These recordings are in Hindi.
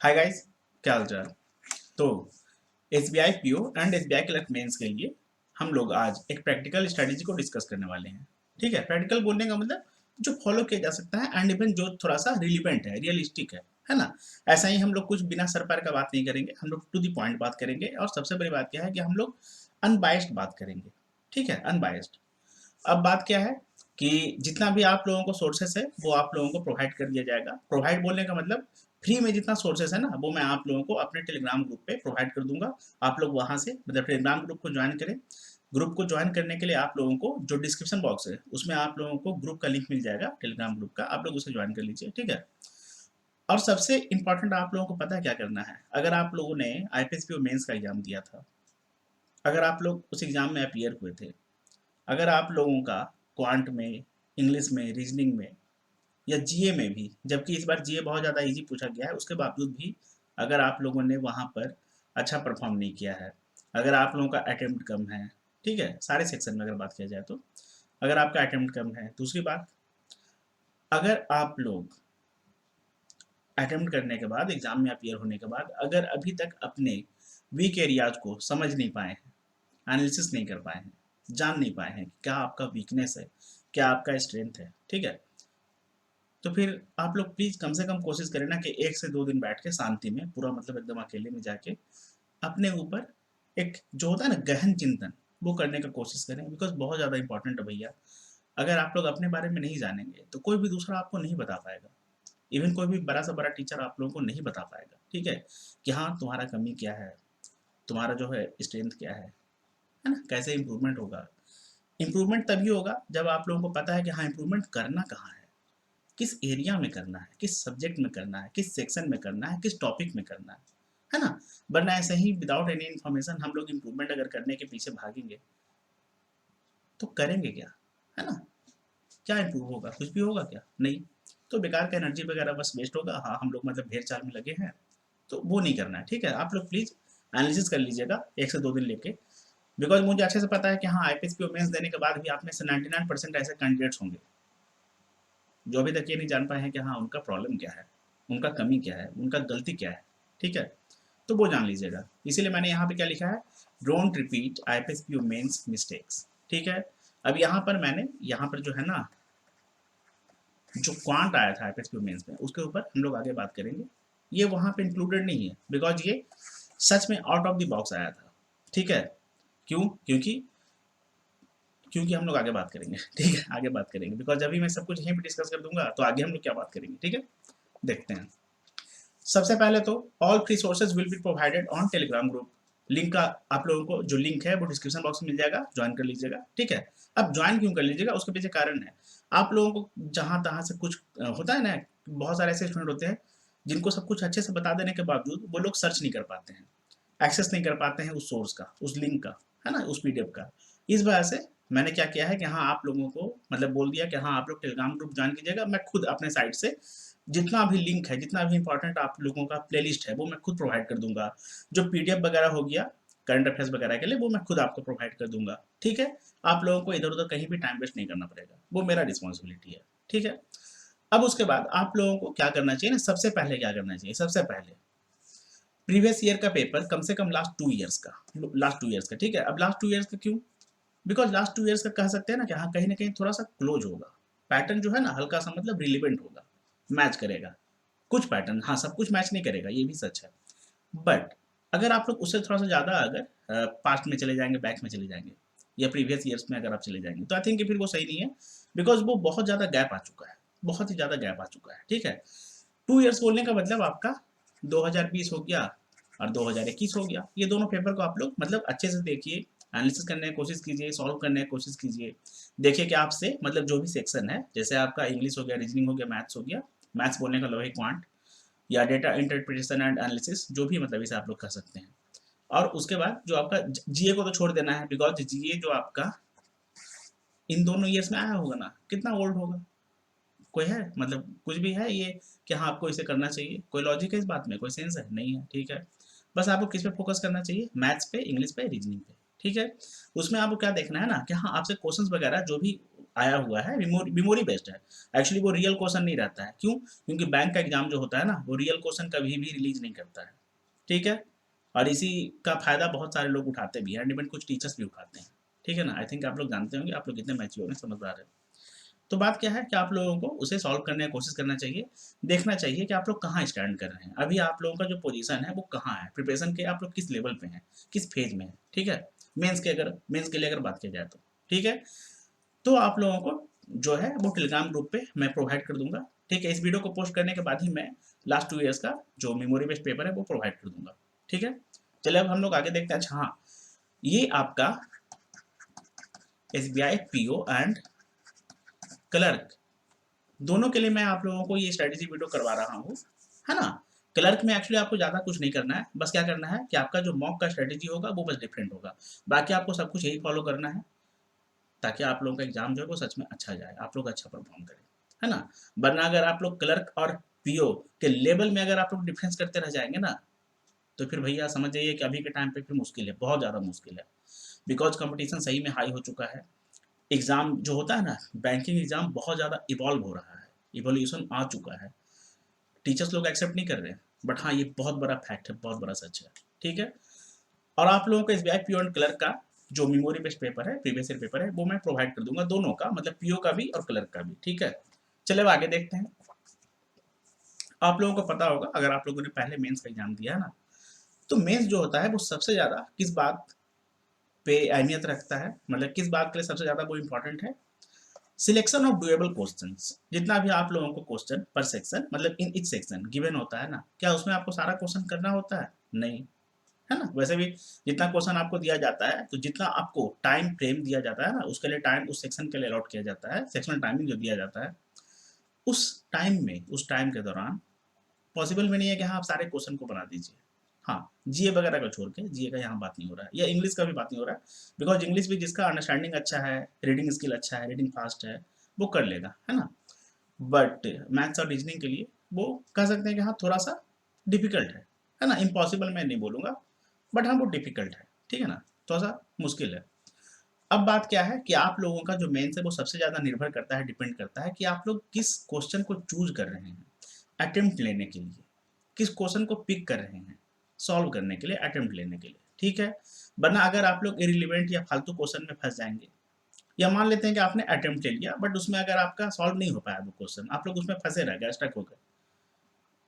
हाय गाइस, क्या हाल चाल। तो SBI PO and SBI clerk mains के लिए हम लोग आज एक प्रैक्टिकल स्ट्रेटेजी को डिस्कस करने वाले हैं। ठीक है, प्रैक्टिकल बोलने का मतलब जो फॉलो किया जा सकता है एंड इवन जो थोड़ा सा रिलीवेंट है, रियलिस्टिक है ना। ऐसा ही हम लोग कुछ बिना सर पैर का बात नहीं करेंगे, हम लोग टू द पॉइंट बात करेंगे और सबसे बड़ी बात क्या है कि हम लोग अनबायस्ड बात करेंगे। ठीक है, अनबायस्ड। अब बात क्या है कि जितना भी आप लोगों को सोर्सेस है वो आप लोगों को प्रोवाइड कर दिया जाएगा। प्रोवाइड बोलने का मतलब फ्री में जितना सोर्सेस है ना वो मैं आप लोगों को अपने टेलीग्राम ग्रुप पे प्रोवाइड कर दूंगा। आप लोग वहां से मतलब टेलीग्राम ग्रुप को ज्वाइन करें। ग्रुप को ज्वाइन करने के लिए आप लोगों को जो डिस्क्रिप्शन बॉक्स है उसमें आप लोगों को ग्रुप का लिंक मिल जाएगा, टेलीग्राम ग्रुप का, आप लोग उसे ज्वाइन कर लीजिए। ठीक है। और सबसे इंपॉर्टेंट आप लोगों को पता है क्या करना है। अगर आप लोगों ने आईपीएस मेंस का एग्जाम दिया था, अगर आप लोग उस एग्जाम में अपियर हुए थे, अगर आप लोगों का क्वांट में, इंग्लिश में, रीजनिंग में या जीए में भी, जबकि इस बार जीए बहुत ज़्यादा इजी पूछा गया है, उसके बावजूद भी अगर आप लोगों ने वहाँ पर अच्छा परफॉर्म नहीं किया है, अगर आप लोगों का अटेम्प्ट कम है, ठीक है, सारे सेक्शन में अगर बात किया जाए तो अगर आपका अटेम्प्ट कम है, दूसरी बात, अगर आप लोग अटेम्प्ट करने के बाद, एग्जाम में अपियर होने के बाद, अगर अभी तक अपने वीक एरियाज को समझ नहीं पाए हैं, एनालिसिस नहीं कर पाए हैं, जान नहीं पाए हैं क्या आपका वीकनेस है, क्या आपका स्ट्रेंथ है, ठीक है, तो फिर आप लोग प्लीज कम से कम कोशिश करें ना कि 1 से 2 दिन बैठ के शांति में पूरा मतलब एकदम अकेले में जाके अपने ऊपर एक जो होता है ना गहन चिंतन, वो करने का कोशिश करें। बिकॉज बहुत ज़्यादा इंपॉर्टेंट है भैया। अगर आप लोग अपने बारे में नहीं जानेंगे तो कोई भी दूसरा आपको नहीं बता पाएगा। इवन कोई भी बड़ा से बड़ा टीचर आप लोगों को नहीं बता पाएगा, ठीक है, कि हाँ तुम्हारा कमी क्या है, तुम्हारा जो है स्ट्रेंथ क्या है ना, कैसे इंप्रूवमेंट होगा। इंप्रूवमेंट तभी होगा जब आप लोगों को पता है कि हाँ इंप्रूवमेंट करना कहाँ है, किस एरिया में करना है, किस सब्जेक्ट में करना है, किस सेक्शन में करना है, किस टॉपिक में करना है ना। वरना ऐसे ही विदाउट एनी इन्फॉर्मेशन हम लोग इम्प्रूवमेंट अगर करने के पीछे भागेंगे तो करेंगे क्या, है ना। क्या इम्प्रूव होगा, कुछ भी होगा क्या, नहीं। तो बेकार का एनर्जी वगैरह बस वेस्ट होगा। हाँ हम लोग मतलब ढेर चाल में लगे हैं, तो वो नहीं करना है। ठीक है, आप लोग प्लीज एनालिसिस कर लीजिएगा 1 से 2 दिन लेके। बिकॉज मुझे अच्छे से पता है कि हाँ आईपीएस पीओ मेंस देने के बाद भी आप में से 99% ऐसे कैंडिडेट्स होंगे जो अभी तक ये नहीं जान पाए हैं कि हाँ उनका प्रॉब्लम क्या है, उनका कमी क्या है, उनका गलती क्या है। ठीक है, तो वो जान लीजिएगा। इसीलिए मैंने यहाँ पे क्या लिखा है, don't repeat IPS mains mistakes. ठीक है, अब यहाँ पर मैंने यहाँ पर जो है ना जो क्वांट आया था आईपीएस मेंस में उसके ऊपर हम लोग आगे बात करेंगे। ये वहाँ पे इंक्लूडेड नहीं है बिकॉज ये सच में आउट ऑफ द बॉक्स आया था। ठीक है, क्यों, क्योंकि क्योंकि हम लोग आगे बात करेंगे। ठीक है, आगे बात करेंगे बिकॉज अभी मैं सब कुछ यहीं पे डिस्कस कर दूंगा तो आगे हम लोग क्या बात करेंगे। ठीक है, देखते हैं। सबसे पहले तो all free sources will be provided on Telegram group. Link का आप लोगों को जो लिंक है वो डिस्क्रिप्शन बॉक्स में मिल जाएगा, ज्वाइन कर लीजिएगा। ठीक है, अब ज्वाइन क्यों कर लीजिएगा उसके पीछे कारण है। आप लोगों को जहाँ तहाँ से कुछ होता है ना, बहुत सारे ऐसे स्टूडेंट होते हैं जिनको सब कुछ अच्छे से बता देने के बावजूद वो लोग सर्च नहीं कर पाते हैं, एक्सेस नहीं कर पाते हैं उस सोर्स का, उस लिंक का, है ना, उस पीडीएफ का। इस वजह से मैंने क्या किया है कि हाँ आप लोगों को मतलब बोल दिया कि हाँ आप लोग टेलीग्राम ग्रुप ज्वाइन कीजिएगा। मैं खुद अपने साइड से जितना भी लिंक है, जितना भी इंपॉर्टेंट आप लोगों का प्लेलिस्ट है वो मैं खुद प्रोवाइड कर दूंगा। जो पीडीएफ वगैरह हो गया करंट अफेयर्स वगैरह के लिए वो मैं खुद आपको प्रोवाइड कर दूंगा। ठीक है, आप लोगों को इधर उधर कहीं भी टाइम वेस्ट नहीं करना पड़ेगा, वो मेरा रिस्पॉन्सिबिलिटी है। ठीक है, अब उसके बाद आप लोगों को क्या करना चाहिए ना, सबसे पहले क्या करना चाहिए, सबसे पहले प्रीवियस ईयर का पेपर कम से कम लास्ट 2 ईयर्स का, लास्ट 2 ईयर्स का। ठीक है, अब लास्ट 2 ईयर्स का क्यों, बिकॉज लास्ट 2 ईयर्स का कह सकते हैं ना कि हाँ कहीं ना कहीं थोड़ा सा क्लोज होगा, पैटर्न जो है ना हल्का सा मतलब रिलेवेंट होगा, मैच करेगा कुछ पैटर्न। हाँ सब कुछ मैच नहीं करेगा, ये भी सच है। बट अगर आप लोग उससे थोड़ा सा ज़्यादा अगर पास्ट में चले जाएंगे, बैक में चले जाएंगे या प्रीवियस ईयर्स में अगर आप चले जाएंगे तो आई थिंक फिर वो सही नहीं है। बिकॉज वो बहुत ज़्यादा गैप आ चुका है, बहुत ही ज़्यादा गैप आ चुका है। ठीक है, 2 ईयर्स बोलने का मतलब आपका 2020 हो गया और 2021 हो गया। ये दोनों पेपर को आप लोग मतलब अच्छे से देखिए, एनालिसिस करने की कोशिश कीजिए, सॉल्व करने की कोशिश कीजिए। देखिए कि आपसे मतलब जो भी सेक्शन है, जैसे आपका इंग्लिश हो गया, रीजनिंग हो गया, मैथ्स हो गया, मैथ्स बोलने का लोहे क्वांट या डेटा इंटरप्रिटेशन एंड एनालिसिस, जो भी मतलब इसे आप लोग कर सकते हैं। और उसके बाद जो आपका जीए को तो छोड़ देना है बिकॉज जीए जो आपका इन दोनों ईयर्स में आया होगा ना, कितना ओल्ड होगा, कोई है मतलब कुछ भी है ये कि हाँ आपको इसे करना चाहिए, कोई लॉजिक है इस बात में, कोई सेंस है, नहीं है। ठीक है, बस आपको किस पे फोकस करना चाहिए, मैथ्स पे, इंग्लिश पे, रीजनिंग पे। ठीक है, उसमें आपको क्या देखना है ना कि हाँ आपसे क्वेश्चंस वगैरह जो भी आया हुआ है, मेमोरी बेस्ड है। एक्चुअली वो रियल क्वेश्चन नहीं रहता है। क्यों? क्योंकि बैंक का एग्जाम जो होता है ना, वो रियल क्वेश्चन कभी भी रिलीज नहीं करता है। ठीक है, और इसी का फायदा बहुत सारे लोग उठाते भी हैं, इवन कुछ टीचर्स भी उठाते हैं। ठीक है ना, आई थिंक आप लोग जानते होंगे, आप लोग कितने मैच्योर हैं, समझदार है। तो बात क्या है कि आप लोगों को उसे सॉल्व करने की कोशिश करना चाहिए, देखना चाहिए कि आप लोग कहाँ स्टैंड कर रहे हैं, अभी आप लोगों का जो पोजीशन है वो कहाँ है, प्रिपरेशन के आप लोग किस लेवल पे हैं, किस फेज में है। ठीक है, मेंस के लिए अगर बात की जाए तो ठीक है। तो आप लोगों को जो है वो टेलीग्राम ग्रुप पे मैं प्रोवाइड कर दूंगा। ठीक है, इस वीडियो को पोस्ट करने के बाद ही मैं लास्ट 2 ईयर्स का जो मेमोरी बेस्ड पेपर है वो प्रोवाइड कर दूंगा। ठीक है, चलिए अब हम लोग आगे देखते हैं। अच्छा हाँ, ये आपका SBI PO एंड क्लर्क दोनों के लिए मैं आप लोगों को ये स्ट्रेटेजी वीडियो करवा रहा हूँ, है ना। क्लर्क में एक्चुअली आपको ज़्यादा कुछ नहीं करना है, बस क्या करना है कि आपका जो मॉक का स्ट्रेटेजी होगा वो बस डिफरेंट होगा। बाकी आपको सब कुछ यही फॉलो करना है, ताकि आप लोगों का एग्जाम जो है वो सच में अच्छा जाए, आप लोग अच्छा परफॉर्म करें, है ना। वरना अगर आप लोग क्लर्क और PO के लेवल में अगर आप लोग डिफरेंस करते रह जाएंगे ना, तो फिर भैया समझ जाइए कि अभी के टाइम पे फिर मुश्किल है, बहुत ज़्यादा मुश्किल है। बिकॉज कंपटीशन सही में हाई हो चुका है। एग्ज़ाम जो होता है ना, बैंकिंग एग्ज़ाम बहुत ज़्यादा इवॉल्व हो रहा है, इवोल्यूशन आ चुका है। टीचर्स लोग एक्सेप्ट नहीं कर रहे हैं, बट हाँ ये बहुत बड़ा फैक्ट है, बहुत बड़ा सच है। ठीक है, और आप लोगों को SBI PO एंड क्लर्क का जो मेमोरी बेस्ड पेपर है, प्रीवियस ईयर पेपर है, वो मैं प्रोवाइड कर दूंगा, दोनों का, मतलब PO का भी और क्लर्क का भी। ठीक है, चले अब आगे देखते हैं। आप लोगों को पता होगा, अगर आप लोगों ने पहले मेंस का एग्जाम दिया है ना, तो मेंस जो होता है वो सबसे ज़्यादा किस बात पे अहमियत रखता है, मतलब किस बात के लिए सबसे ज़्यादा वो इम्पोर्टेंट है? Selection of doable questions. जितना भी आप लोगों को क्वेश्चन पर सेक्शन, मतलब इन ईच सेक्शन गिवन होता है ना, क्या उसमें आपको सारा क्वेश्चन करना होता है? नहीं, है ना। वैसे भी जितना क्वेश्चन आपको दिया जाता है, तो जितना आपको टाइम फ्रेम दिया जाता है ना, उसके लिए टाइम उस सेक्शन के लिए अलॉट किया जाता है, सेक्शनल टाइमिंग जो दिया जाता है, उस टाइम में, उस टाइम के दौरान पॉसिबल भी नहीं है कि हाँ आप सारे क्वेश्चन को बना दीजिए। हाँ, जीए वगैरह को छोड़ के, जीए का यहाँ बात नहीं हो रहा है, या इंग्लिश का भी बात नहीं हो रहा है। बिकॉज इंग्लिश भी जिसका अंडरस्टैंडिंग अच्छा है, रीडिंग स्किल अच्छा है, रीडिंग फास्ट है, वो कर लेगा, है ना। बट मैथ्स और रीजनिंग के लिए वो कह सकते हैं कि हाँ थोड़ा सा डिफिकल्ट है ना। इम्पॉसिबल मैं नहीं बोलूँगा, बट हाँ वो डिफिकल्ट है। ठीक है ना, थोड़ा सा मुश्किल है। अब बात क्या है कि आप लोगों का जो मेंस है वो सबसे ज़्यादा निर्भर करता है, डिपेंड करता है कि आप लोग किस क्वेश्चन को चूज कर रहे हैं अटेम्प्ट लेने के लिए, किस क्वेश्चन को पिक कर रहे हैं सॉल्व करने के लिए, अटेम्प्ट लेने के लिए। ठीक है, वरना अगर आप लोग इरिलीवेंट या फालतू क्वेश्चन में फंस जाएंगे, या मान लेते हैं कि आपने अटेम्प्ट ले लिया बट उसमें अगर आपका सॉल्व नहीं हो पाया वो क्वेश्चन, आप लोग उसमें फंसे रह गए, स्टक हो गए,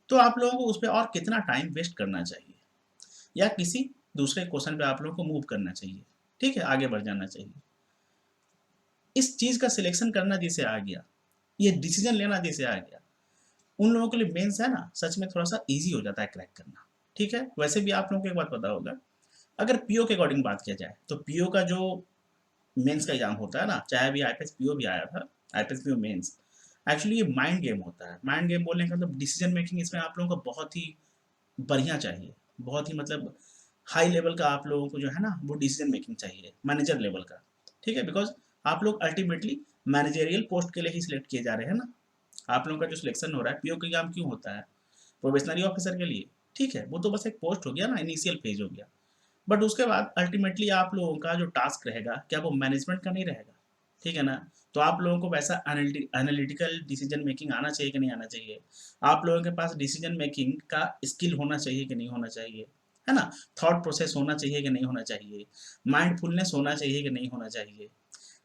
तो आप लोगों को उस पर और कितना टाइम वेस्ट करना चाहिए, या किसी दूसरे क्वेश्चन पे आप लोगों को मूव करना चाहिए। ठीक है, आगे बढ़ जाना चाहिए। इस चीज़ का सिलेक्शन करना जिसे आ गया, ये डिसीजन लेना जिसे आ गया, उन लोगों के लिए मेंस है ना, सच में थोड़ा सा इजी हो जाता है क्रैक करना। ठीक है, वैसे भी आप लोगों को एक बात पता होगा, अगर पीओ के अकॉर्डिंग बात किया जाए, तो पीओ का जो मेंस का एग्जाम होता है ना, चाहे अभी आईपीएस पीओ भी आया था, आईपीएस पीओ मेंस, एक्चुअली ये माइंड गेम होता है। माइंड गेम बोलने का मतलब डिसीजन मेकिंग इसमें आप लोगों को बहुत ही बढ़िया चाहिए, बहुत ही मतलब हाई लेवल का आप लोगों को जो है ना वो डिसीजन मेकिंग चाहिए, मैनेजर लेवल का। ठीक है, बिकॉज आप लोग अल्टीमेटली मैनेजेरियल पोस्ट के लिए ही सिलेक्ट किए जा रहे हैं ना। आप लोगों का जो सिलेक्शन हो रहा है पीओ का एग्जाम क्यों होता है? प्रोबेशनरी ऑफिसर के लिए। ठीक है, वो तो बस एक पोस्ट हो गया ना, इनिशियल फेज हो गया, बट उसके बाद अल्टीमेटली आप लोगों का जो टास्क रहेगा क्या वो मैनेजमेंट का नहीं रहेगा? ठीक है ना। तो आप लोगों को वैसा एनालिटिकल डिसीजन मेकिंग आना चाहिए कि नहीं आना चाहिए? आप लोगों के पास डिसीजन मेकिंग का स्किल होना चाहिए कि नहीं होना चाहिए, है ना। थॉट प्रोसेस होना चाहिए कि नहीं होना चाहिए? माइंडफुलनेस होना चाहिए कि नहीं होना चाहिए?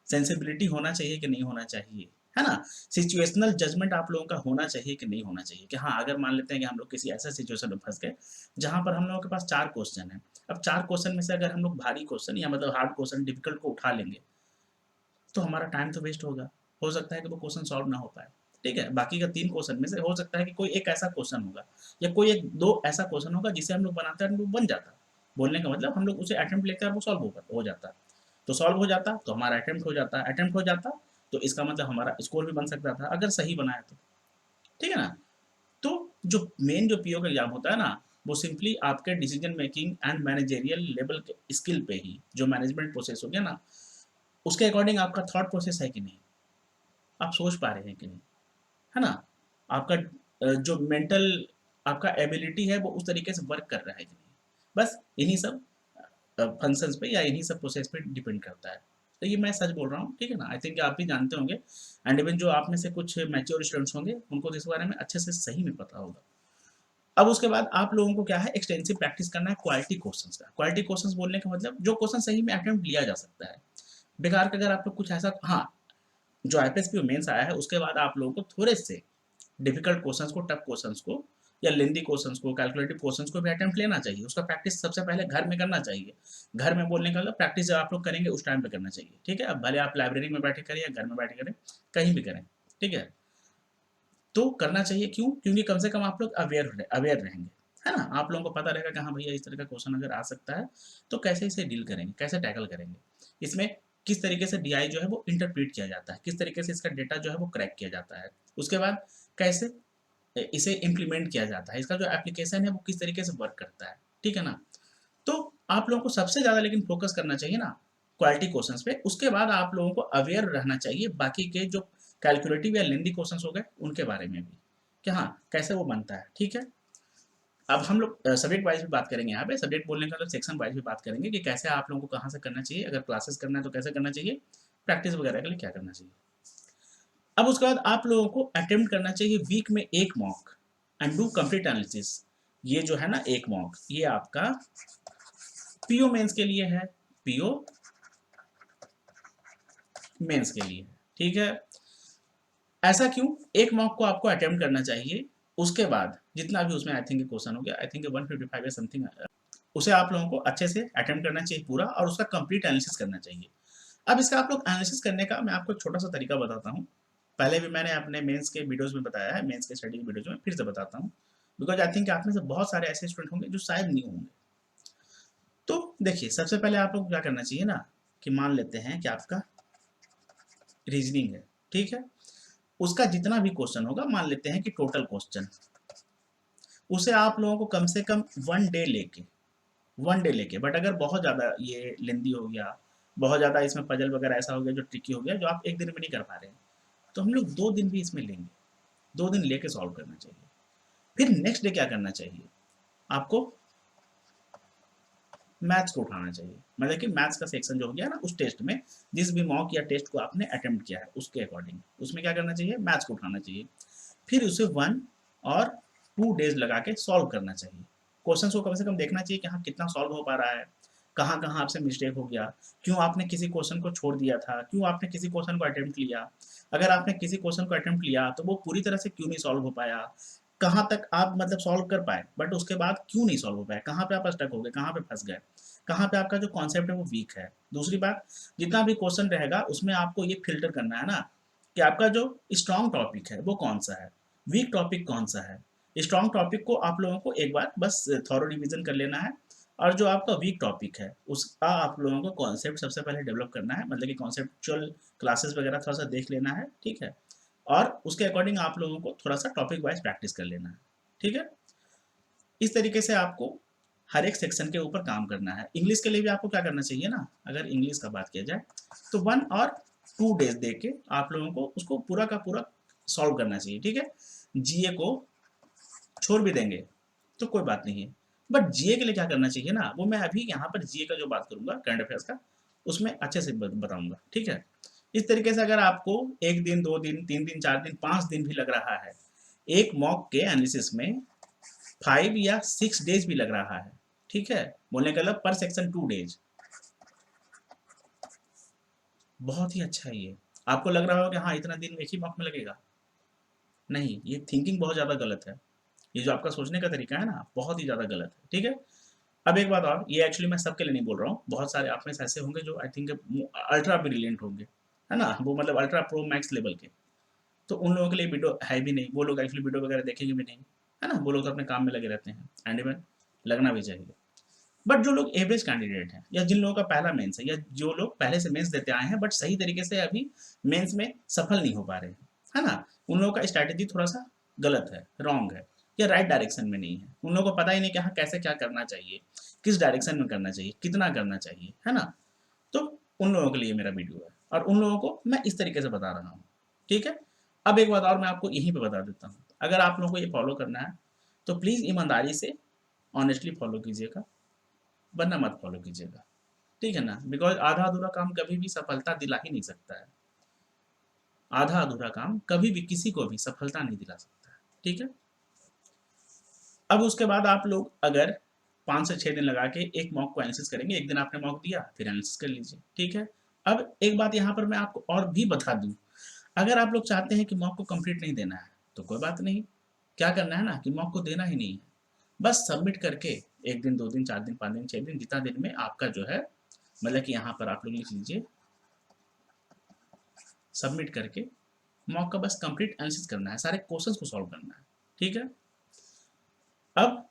सेंसिबिलिटी होना चाहिए कि नहीं होना चाहिए, है ना। सिचुएशनल जजमेंट आप लोगों का होना चाहिए कि नहीं होना चाहिए, कि हाँ अगर मान लेते हैं कि हम लोग किसी ऐसा सिचुएशन में फंस गए जहां पर हम लोगों के पास 4 क्वेश्चन है, अब 4 क्वेश्चन में से अगर हम लोग भारी क्वेश्चन या मतलब हार्ड क्वेश्चन, डिफिकल्ट को उठा लेंगे, तो हमारा टाइम तो वेस्ट होगा, हो सकता है कि वो क्वेश्चन सॉल्व ना हो पाए। ठीक है, बाकी का 3 क्वेश्चन में से हो सकता है कि कोई एक ऐसा क्वेश्चन होगा, या कोई एक दो ऐसा क्वेश्चन होगा जिसे हम लोग बनाते हैं वो बन जाता। बोलने का मतलब हम लोग उसे अटेम्प्ट लेते हैं, वो सॉल्व हो जाता। तो सॉल्व हो जाता तो हमारा अटेम्प्ट हो जाता, अटेम्प्ट हो जाता तो इसका मतलब हमारा स्कोर भी बन सकता था, अगर सही बनाया तो। ठीक है ना। तो जो मेन जो पीओ का एग्जाम होता है ना, वो सिंपली आपके decision making and managerial level के स्किल पे ही, जो मैनेजमेंट प्रोसेस हो गया ना, उसके अकॉर्डिंग आपका थॉट प्रोसेस है कि नहीं, आप सोच पा रहे हैं कि नहीं, है ना। आपका जो मेंटल आपका एबिलिटी है वो उस तरीके से वर्क कर रहा है कि नहीं, बस इन्हीं सब फंक्शंस पे या इन्हीं सब प्रोसेस पे डिपेंड करता है। तो ये मैं सच बोल रहा हूँ, ठीक है ना। आई थिंक आप भी जानते होंगे, एंड इवन जो आप में से कुछ मैच्योर स्टूडेंट्स होंगे उनको तो इस बारे में अच्छे से सही में पता होगा। अब उसके बाद आप लोगों को क्या है, एक्सटेंसिव प्रैक्टिस करना है क्वालिटी क्वेश्चंस का। क्वालिटी क्वेश्चंस बोलने का मतलब जो क्वेश्चन सही में अटेम्प्ट लिया जा सकता है। बेकार का अगर आप लोग कुछ ऐसा, हाँ, जो आईपीएस मेंस आया है उसके बाद आप लोगों को थोड़े से डिफिकल्ट क्वेश्चंस को, टफ क्वेश्चंस को, या लेंदी क्वेश्चंस को, कैलकुलेटिव क्वेश्चंस को भी अटेम्प्ट लेना चाहिए। उसका प्रैक्टिस सबसे पहले घर में करना चाहिए। घर में बोलने का मतलब प्रैक्टिस जब आप लोग करेंगे उस टाइम पे करना चाहिए, ठीक है। अब भले आप लाइब्रेरी में बैठे करें या घर में बैठे करें, कहीं भी करें, ठीक है। तो करना चाहिए, क्यों? क्योंकि कम से कम आप लोग अवेयर रहेंगे, है ना। आप लोगों को पता रहेगा कि हाँ भैया इस तरह का क्वेश्चन अगर आ सकता है तो कैसे इसे डील करेंगे, कैसे टैकल करेंगे, इसमें किस तरीके से डीआई जो है वो इंटरप्रेट किया जाता है, किस तरीके से इसका डेटा जो है वो क्रैक किया जाता है, उसके बाद कैसे इसे इम्प्लीमेंट किया जाता है, इसका जो एप्लीकेशन है वो किस तरीके से वर्क करता है, ठीक है ना। तो आप लोगों को सबसे ज़्यादा लेकिन फोकस करना चाहिए ना क्वालिटी क्वेश्चंस पे। उसके बाद आप लोगों को अवेयर रहना चाहिए बाकी के जो कैलकुलेटिव या लेंदी क्वेश्चंस हो गए उनके बारे में भी, कि हाँ कैसे वो बनता है, ठीक है। अब हम लोग सब्जेक्ट वाइज भी बात करेंगे, यहाँ पे सब्जेक्ट बोलने का तो सेक्शन वाइज भी बात करेंगे कि कैसे आप लोगों को कहाँ से करना चाहिए, अगर क्लासेस करना है तो कैसे करना चाहिए, प्रैक्टिस वगैरह के लिए क्या करना चाहिए। अब उसके बाद आप लोगों को अटेम्प्ट करना चाहिए वीक में एक mock and do complete analysis. ये जो है ना एक मॉक, ये आपका पीओ मेंस के लिए है, पीओ मेंस के लिए, ठीक है। ऐसा क्यों? एक मॉक को आपको अटेम्प्ट करना चाहिए, उसके बाद जितना भी उसमें आई थिंक क्वेश्चन हो गया, आई थिंक 155 या समथिंग, उसे आप लोगों को अच्छे से अटेम्प्ट करना चाहिए पूरा, और उसका कंप्लीट एनालिसिस करना चाहिए। अब इसका आप लोग एनालिसिस करने का मैं आपको एक छोटा सा तरीका बताता हूँ। पहले भी मैंने अपने मेंस के वीडियोस में बताया है, मेंस के स्टडी के वीडियोस में फिर से बताता हूँ, बिकॉज आई थिंक आप में से बहुत सारे ऐसे स्टूडेंट होंगे जो शायद नहीं होंगे। तो देखिए, सबसे पहले आप लोग क्या करना चाहिए ना, कि मान लेते हैं कि आपका रीजनिंग है, ठीक है। उसका जितना भी क्वेश्चन होगा, मान लेते हैं कि टोटल क्वेश्चन, उसे आप लोगों को कम से कम वन डे लेके, बट अगर बहुत ज़्यादा ये लेंदी हो गया, बहुत ज़्यादा इसमें पजल वगैरह ऐसा हो गया जो ट्रिकी हो गया, जो आप एक दिन में नहीं कर पा रहे हैं, तो हम लोग 2 दिन भी इसमें लेंगे, 2 दिन लेके सॉल्व करना चाहिए। फिर नेक्स्ट डे क्या करना चाहिए, आपको मैथ्स को उठाना चाहिए, मतलब कि मैथ्स का सेक्शन जो हो गया ना उस टेस्ट में, जिस भी मॉक या टेस्ट को आपने अटेम्प्ट किया है उसके अकॉर्डिंग उसमें क्या करना चाहिए, मैथ्स को उठाना चाहिए। फिर उसे 1 और 2 डेज लगा के सॉल्व करना चाहिए। क्वेश्चन को कम से कम देखना चाहिए कि हाँ कितना सॉल्व हो पा रहा है, कहाँ कहाँ आपसे मिस्टेक हो गया, क्यों आपने किसी क्वेश्चन को छोड़ दिया था, क्यों आपने किसी क्वेश्चन को अटेम्प्ट लिया, अगर आपने किसी क्वेश्चन को अटेम्प्ट लिया तो वो पूरी तरह से क्यों नहीं सॉल्व हो पाया, कहाँ तक आप मतलब सॉल्व कर पाए बट उसके बाद क्यों नहीं सॉल्व हो पाया, कहाँ पे आप स्टक हो गए, कहाँ पे फंस गए, कहाँ पे आपका जो कॉन्सेप्ट है वो वीक है। दूसरी बात, जितना भी क्वेश्चन रहेगा उसमें आपको ये फिल्टर करना है ना कि आपका जो स्ट्रॉन्ग टॉपिक है वो कौन सा है, वीक टॉपिक कौन सा है। स्ट्रॉन्ग टॉपिक को आप लोगों को एक बार बस थॉरो रिवीजन कर लेना है, और जो आपका वीक टॉपिक है उसका आप लोगों को कॉन्सेप्ट सबसे पहले डेवलप करना है, मतलब कि कॉन्सेप्चुअल क्लासेस वगैरह थोड़ा सा देख लेना है, ठीक है। और उसके अकॉर्डिंग आप लोगों को थोड़ा सा टॉपिक वाइज प्रैक्टिस कर लेना है, ठीक है। इस तरीके से आपको हर एक सेक्शन के ऊपर काम करना है। इंग्लिश के लिए भी आपको क्या करना चाहिए ना, अगर इंग्लिश का बात किया जाए तो 1 और 2 डेज दे के आप लोगों को उसको पूरा का पूरा सॉल्व करना चाहिए, ठीक है। जीए को छोड़ भी देंगे तो कोई बात नहीं है, बट जीए के लिए क्या करना चाहिए ना, वो मैं अभी यहाँ पर जीए का जो बात करूंगा करंट अफेयर्स का, उसमें अच्छे से बताऊंगा, ठीक है। इस तरीके से अगर आपको 1 दिन 2 दिन 3 दिन 4 दिन 5 दिन भी लग रहा है एक मॉक के एनालिसिस में, 5 या 6 डेज भी लग रहा है, ठीक है, बोलने का मतलब पर सेक्शन 2 डेज, बहुत ही अच्छा है ये। आपको लग रहा होगा कि हाँ इतना दिन एक ही मॉक में लगेगा, नहीं, ये थिंकिंग बहुत ज़्यादा गलत है। ये जो आपका सोचने का तरीका है ना बहुत ही ज़्यादा गलत है, ठीक है। अब एक बात और, ये एक्चुअली मैं सबके लिए नहीं बोल रहा हूँ, बहुत सारे आप में से ऐसे होंगे जो आई थिंक अल्ट्रा ब्रिलियंट होंगे, है ना, वो मतलब अल्ट्रा प्रो मैक्स लेवल के, तो उन लोगों के लिए वीडियो है भी नहीं, वो लोग एक्चुअली वीडियो वगैरह देखेंगे भी नहीं, है ना, वो लोग तो अपने काम में लगे रहते हैं, एंड इवन लगना भी चाहिए। बट जो लोग एवरेज कैंडिडेट हैं, या जिन लोगों का पहला मेंस है, या जो लोग पहले से मेंस देते आए हैं बट सही तरीके से अभी मेंस में सफल नहीं हो पा रहे हैं, है ना, उन लोगों का स्ट्रैटेजी थोड़ा सा गलत है, रॉन्ग है, या राइट डायरेक्शन में नहीं है, उन लोगों को पता ही नहीं कि हाँ कैसे क्या करना चाहिए, किस डायरेक्शन में करना चाहिए, कितना करना चाहिए, है ना। तो उन लोगों के लिए मेरा वीडियो है, और उन लोगों को मैं इस तरीके से बता रहा हूँ, ठीक है। अब एक बात और मैं आपको यहीं पे बता देता हूँ, अगर आप लोगों को ये फॉलो करना है तो प्लीज़ ईमानदारी से ऑनेस्टली फॉलो कीजिएगा, वरना मत फॉलो कीजिएगा, ठीक है ना, बिकॉज आधा अधूरा काम कभी भी सफलता दिला ही नहीं सकता है। आधा अधूरा काम कभी भी किसी को भी सफलता नहीं दिला सकता है। ठीक है, अब उसके बाद आप लोग अगर 5 से 6 दिन लगा के एक मॉक को एनालिसिस करेंगे, एक दिन आपने मॉक दिया फिर एनालिसिस कर लीजिए। ठीक है, अब एक बात यहाँ पर मैं आपको और भी बता दूं, अगर आप लोग चाहते हैं कि मॉक को कंप्लीट नहीं देना है तो कोई बात नहीं, क्या करना है ना कि मॉक को देना ही नहीं है, बस सबमिट करके 1 दिन 2 दिन 4 दिन 5 दिन 6 दिन जितना दिन में आपका जो है, मतलब कि यहाँ पर आप लोग लिख लीजिए सबमिट करके मॉक का बस कंप्लीट एनालिसिस करना है, सारे क्वेश्चंस को सॉल्व करना है। ठीक है, अब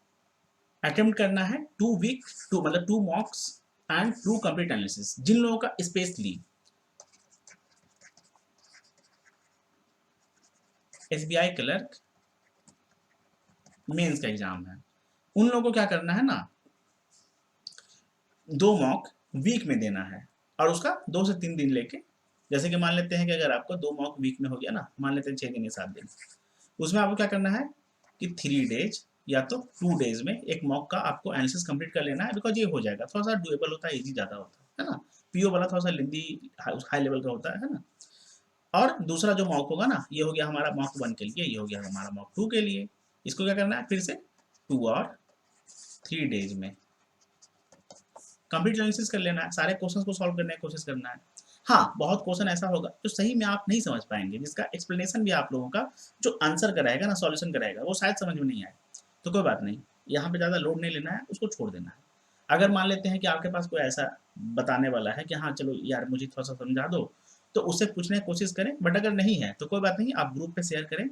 अटेम्प्ट करना है 2 वीक, टू मतलब 2 मॉक्स एंड 2 कंप्लीट एनालिसिस। जिन लोगों का स्पेशली एसबीआई क्लर्क मेंस का एग्जाम है, उन लोगों को क्या करना है ना, 2 मॉक वीक में देना है और उसका 2 से 3 दिन लेके, जैसे कि मान लेते हैं कि अगर आपको 2 मॉक वीक में हो गया ना, मान लेते हैं 6 दिन या 7 दिन, उसमें आपको क्या करना है कि 3 डेज या तो 2 डेज में एक मॉक का आपको एनालिसिस कंप्लीट कर लेना है, बिकॉज ये हो जाएगा, थोड़ा सा डुएबल होता है, इजी ज़्यादा होता है ना, पीओ वाला थोड़ा सा लेंदी हाई लेवल का होता है ना। और दूसरा जो मॉक होगा ना, ये हो गया हमारा मॉक 1 के लिए, ये हो गया हमारा मॉक 2 के लिए। इसको क्या करना है फिर से 2 और 3 डेज में कंप्लीट एनालिसिस कर लेना है, सारे क्वेश्चंस को सॉल्व करने की कोशिश करना है। हाँ, बहुत क्वेश्चन ऐसा होगा जो सही में आप नहीं समझ पाएंगे, जिसका एक्सप्लेनेशन भी आप लोगों का जो आंसर कराएगा ना, सॉल्यूशन कराएगा, वो शायद समझ में नहीं आए, तो कोई बात नहीं, यहाँ पे ज़्यादा लोड नहीं लेना है, उसको छोड़ देना है। अगर मान लेते हैं कि आपके पास कोई ऐसा बताने वाला है कि हाँ चलो यार मुझे थोड़ा सा समझा दो, तो उससे पूछने की कोशिश करें, बट अगर नहीं है तो कोई बात नहीं, आप ग्रुप पे शेयर करें।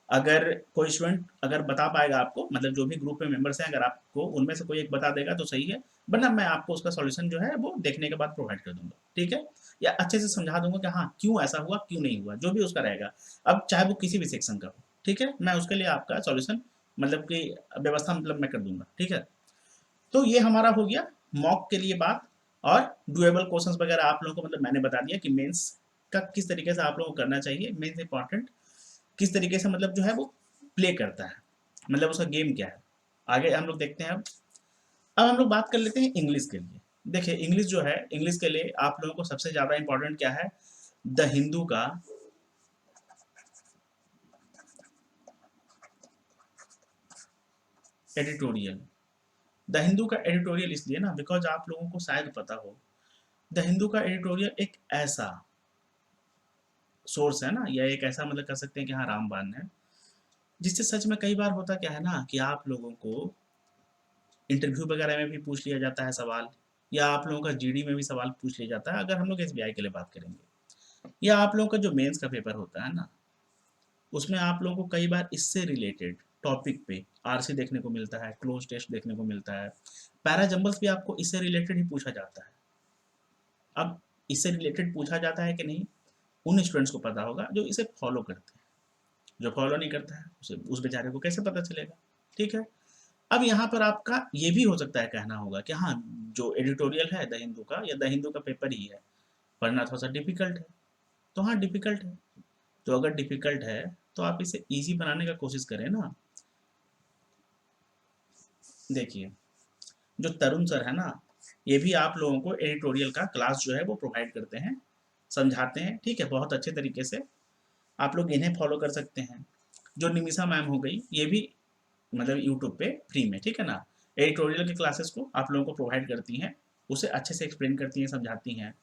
अगर कोई स्टूडेंट अगर बता पाएगा आपको, मतलब जो भी ग्रुप में मेंबर्स हैं, अगर आपको उनमें से कोई एक बता देगा तो सही है, वरना मैं आपको उसका सॉल्यूशन जो है वो देखने के बाद प्रोवाइड कर दूंगा। ठीक है, या अच्छे से समझा दूंगा कि हाँ क्यों ऐसा हुआ क्यों नहीं हुआ, जो भी उसका रहेगा, अब चाहे वो किसी भी सेक्शन का हो। ठीक है, मैं उसके लिए आपका सॉल्यूशन मतलब कि व्यवस्था मतलब मैं कर दूंगा। ठीक है, तो ये हमारा हो गया मॉक के लिए बात, और डुएबल क्वेश्चंस वगैरह आप लोगों को मतलब मैंने बता दिया कि मेंस का किस तरीके से आप लोगों को करना चाहिए, मेंस इंपॉर्टेंट किस तरीके से मतलब जो है वो प्ले करता है, मतलब उसका गेम क्या है। आगे हम लोग देखते हैं। अब हम लोग बात कर लेते हैं इंग्लिश के लिए। देखिए इंग्लिश जो है, इंग्लिश के लिए आप लोगों को सबसे ज़्यादा इंपॉर्टेंट क्या है, द हिंदू का एडिटोरियल। द हिंदू का एडिटोरियल इसलिए ना, बिकॉज आप लोगों को शायद पता हो, द हिंदू का एडिटोरियल एक ऐसा सोर्स है ना, या एक ऐसा मतलब कर सकते हैं कि हाँ रामबाण है, जिससे सच में कई बार होता क्या है ना कि आप लोगों को इंटरव्यू वगैरह में भी पूछ लिया जाता है सवाल, या आप लोगों का जीडी में भी सवाल पूछ लिया जाता है, अगर हम लोग एसबीआई के लिए बात करेंगे, या आप लोगों का जो मेंस का पेपर होता है ना, उसमें आप लोगों को कई बार इससे रिलेटेड टॉपिक पे आरसी देखने को मिलता है, क्लोज टेस्ट देखने को मिलता है, पैरा जंबल्स भी आपको इससे रिलेटेड ही पूछा जाता है। अब इससे रिलेटेड पूछा जाता है कि नहीं, उन स्टूडेंट्स को पता होगा जो इसे फॉलो करते हैं, जो फॉलो नहीं करता है उसे उस बेचारे को कैसे पता चलेगा। ठीक है, अब यहाँ पर आपका ये भी हो सकता है कहना होगा कि हाँ जो एडिटोरियल है द हिंदू का, या द हिंदू का पेपर ही है, पढ़ना थोड़ा सा डिफिकल्ट है। तो हाँ डिफिकल्ट है, तो अगर डिफिकल्ट है तो आप इसे इजी बनाने का कोशिश करें ना। देखिए जो तरुण सर है ना, ये भी आप लोगों को एडिटोरियल का क्लास जो है वो प्रोवाइड करते हैं, समझाते हैं। ठीक है, बहुत अच्छे तरीके से आप लोग इन्हें फॉलो कर सकते हैं। जो निमिषा मैम हो गई, ये भी मतलब यूट्यूब पे फ्री में, ठीक है ना, एडिटोरियल के क्लासेस को आप लोगों को प्रोवाइड करती हैं, उसे अच्छे से एक्सप्लेन करती हैं, समझाती हैं।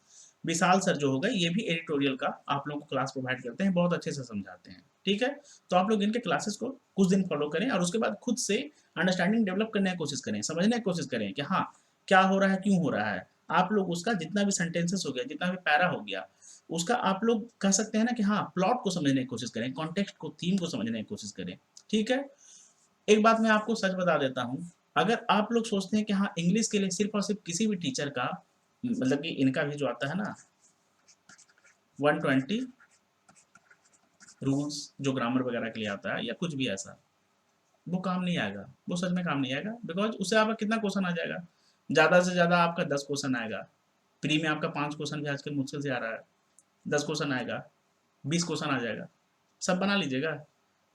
विशाल सर जो हो गए, ये भी एडिटोरियल का आप लोगों को क्लास प्रोवाइड करते हैं, बहुत अच्छे से समझाते हैं। ठीक है, तो आप लोग इनके क्लासेस को कुछ दिन फॉलो करें और उसके बाद खुद से अंडरस्टैंडिंग डेवलप करने की कोशिश करें, समझने की कोशिश करें कि हाँ क्या हो रहा है क्यों हो रहा है। आप लोग उसका जितना भी सेंटेंसेस हो गया, जितना भी पैरा हो गया, उसका आप लोग कह सकते हैं ना कि हाँ प्लॉट को समझने की कोशिश करें, कॉन्टेक्स्ट को, थीम को समझने की कोशिश करें। ठीक है, एक बात मैं आपको सच बता देता हूँ, अगर आप लोग सोचते हैं कि हाँ इंग्लिश के लिए सिर्फ और सिर्फ किसी भी टीचर का, मतलब कि इनका भी जो आता है ना 120 रूल्स जो ग्रामर वगैरह के लिए आता है, या कुछ भी ऐसा, वो काम नहीं आएगा, वो सच में काम नहीं आएगा, बिकॉज उससे आपका कितना क्वेश्चन आ जाएगा, ज़्यादा से ज़्यादा आपका 10 क्वेश्चन आएगा। प्री में आपका 5 क्वेश्चन भी आजकल मुश्किल से आ रहा है, 10 क्वेश्चन आएगा, 20 क्वेश्चन आ जाएगा, सब बना लीजिएगा।